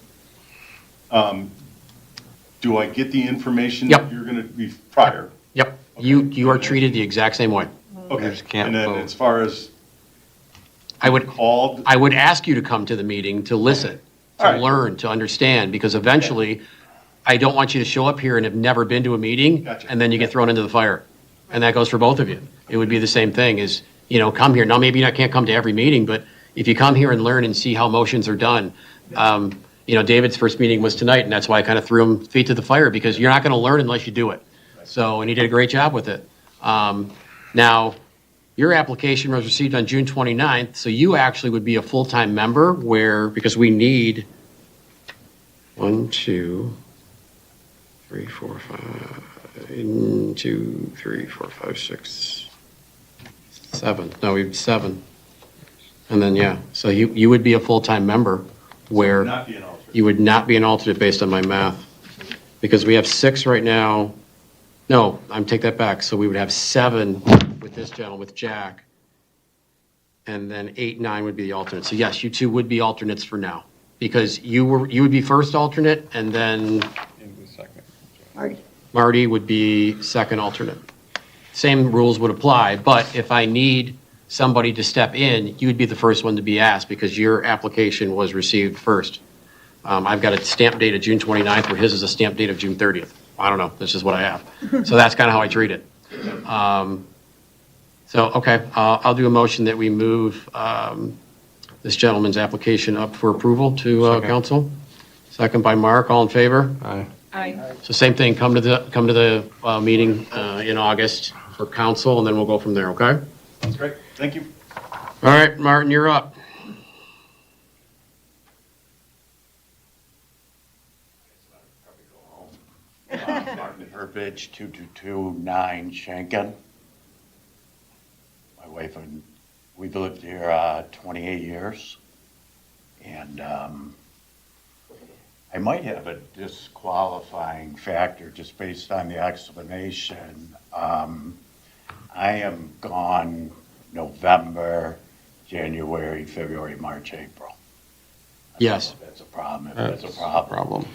do I get the information Yep. that you're going to be prior? Yep, you are treated the exact same way. Okay. just can't And then vote. as far as I would called, ask you to come to the meeting, to listen, All to right. learn, to understand, because eventually, I don't want you to show up here and have never been to a meeting, Gotcha. and then you get thrown into the fire. And that goes for both of you. It would be the same thing, is, come here. Now, maybe you can't come to every meeting, but if you come here and learn and see how motions are done, David's first meeting was tonight, and that's why I kind of threw him feet to the fire, because you're not going to learn unless you do it. So, and he did a great job with it. Now, your application was received on June 29th, so you actually would be a full-time member because we need 1, 2, 3, 4, 5, 2, 3, 4, 5, 6, 7. No, we have 7. And then, so you would be a full-time member where not be an alternate. you would not be an alternate based on my math. Because we have 6 right now. No, take that back. So we would have 7 with this gentleman, with Jack. And then 8, 9 would be the alternate. So yes, you two would be alternates for now. Because you would be first alternate, and then Marty would be second alternate. Same rules would apply, but if I need somebody to step in, you would be the first one to be asked because your application was received first. I've got a stamp date of June 29th, where his is a stamp date of June 30th. I don't know, this is what I have. So that's kind of how I treat it. Okay, I'll do a motion that we move this gentleman's application up for approval to council. Second by Mark, all in favor? Aye. Aye. So same thing, come to the meeting in August for council, and then we'll go from there, okay? That's great. Thank you. All right, Martin, you're up. Martin Herbage, 2229 Shanken. My wife and we've lived here 28 years. And I might have a disqualifying factor just based on the explanation. I am gone November, January, February, March, April. Yes. That's a problem. If that's a problem.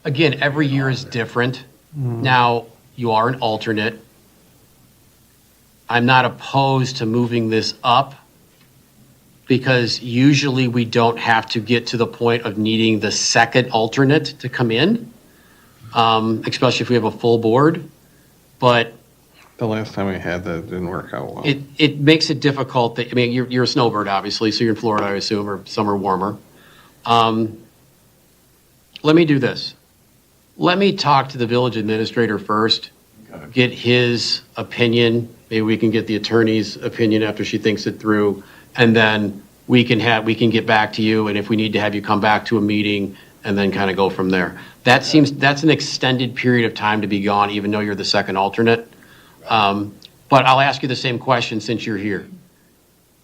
Again, every year is different. Now, you are an alternate. I'm not opposed to moving this up because usually we don't have to get to the point of needing the second alternate to come in, especially if we have a full board. But The last time we had that, it didn't work out well. it makes it difficult. You're a snowbird, obviously, so you're in Florida, I assume, or somewhere warmer. Let me do this. Let me talk to the village administrator first, get his opinion. Maybe we can get the attorney's opinion after she thinks it through, and then we can get back to you, and if we need to have you come back to a meeting, and then kind of go from there. That's an extended period of time to be gone, even though you're the second alternate. But I'll ask you the same question since you're here.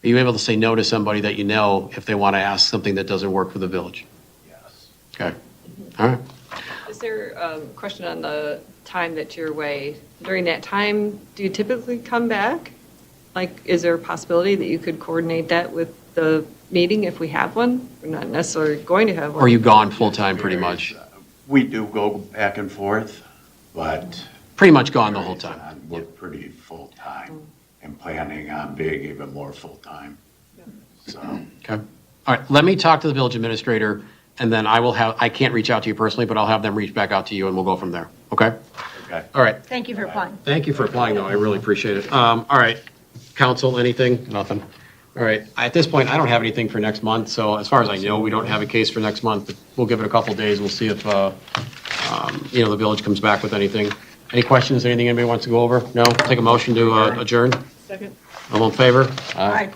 Are you able to say no to somebody that you know if they want to ask something that doesn't work for the village? Yes. Okay. All right. Is there a question on the time that you're away? During that time, do you typically come back? Like, is there a possibility that you could coordinate that with the meeting if we have one? We're not necessarily going to have one. Or are you gone full-time pretty much? We do go back and forth, but Pretty much gone the whole time. we're pretty full-time and planning on being even more full-time. So, Okay. All right, let me talk to the village administrator, and then I can't reach out to you personally, but I'll have them reach back out to you, and we'll go from there, okay? okay. All right. Thank you for applying. Thank you for applying, though. I really appreciate it. All right. Council, anything? Nothing. All right. At this point, I don't have anything for next month, so as far as I know, we don't have a case for next month, but we'll give it a couple days. We'll see if, the village comes back with anything. Any questions, anything anybody wants to go over? No? Take a motion to adjourn? Second. All in favor? Aye.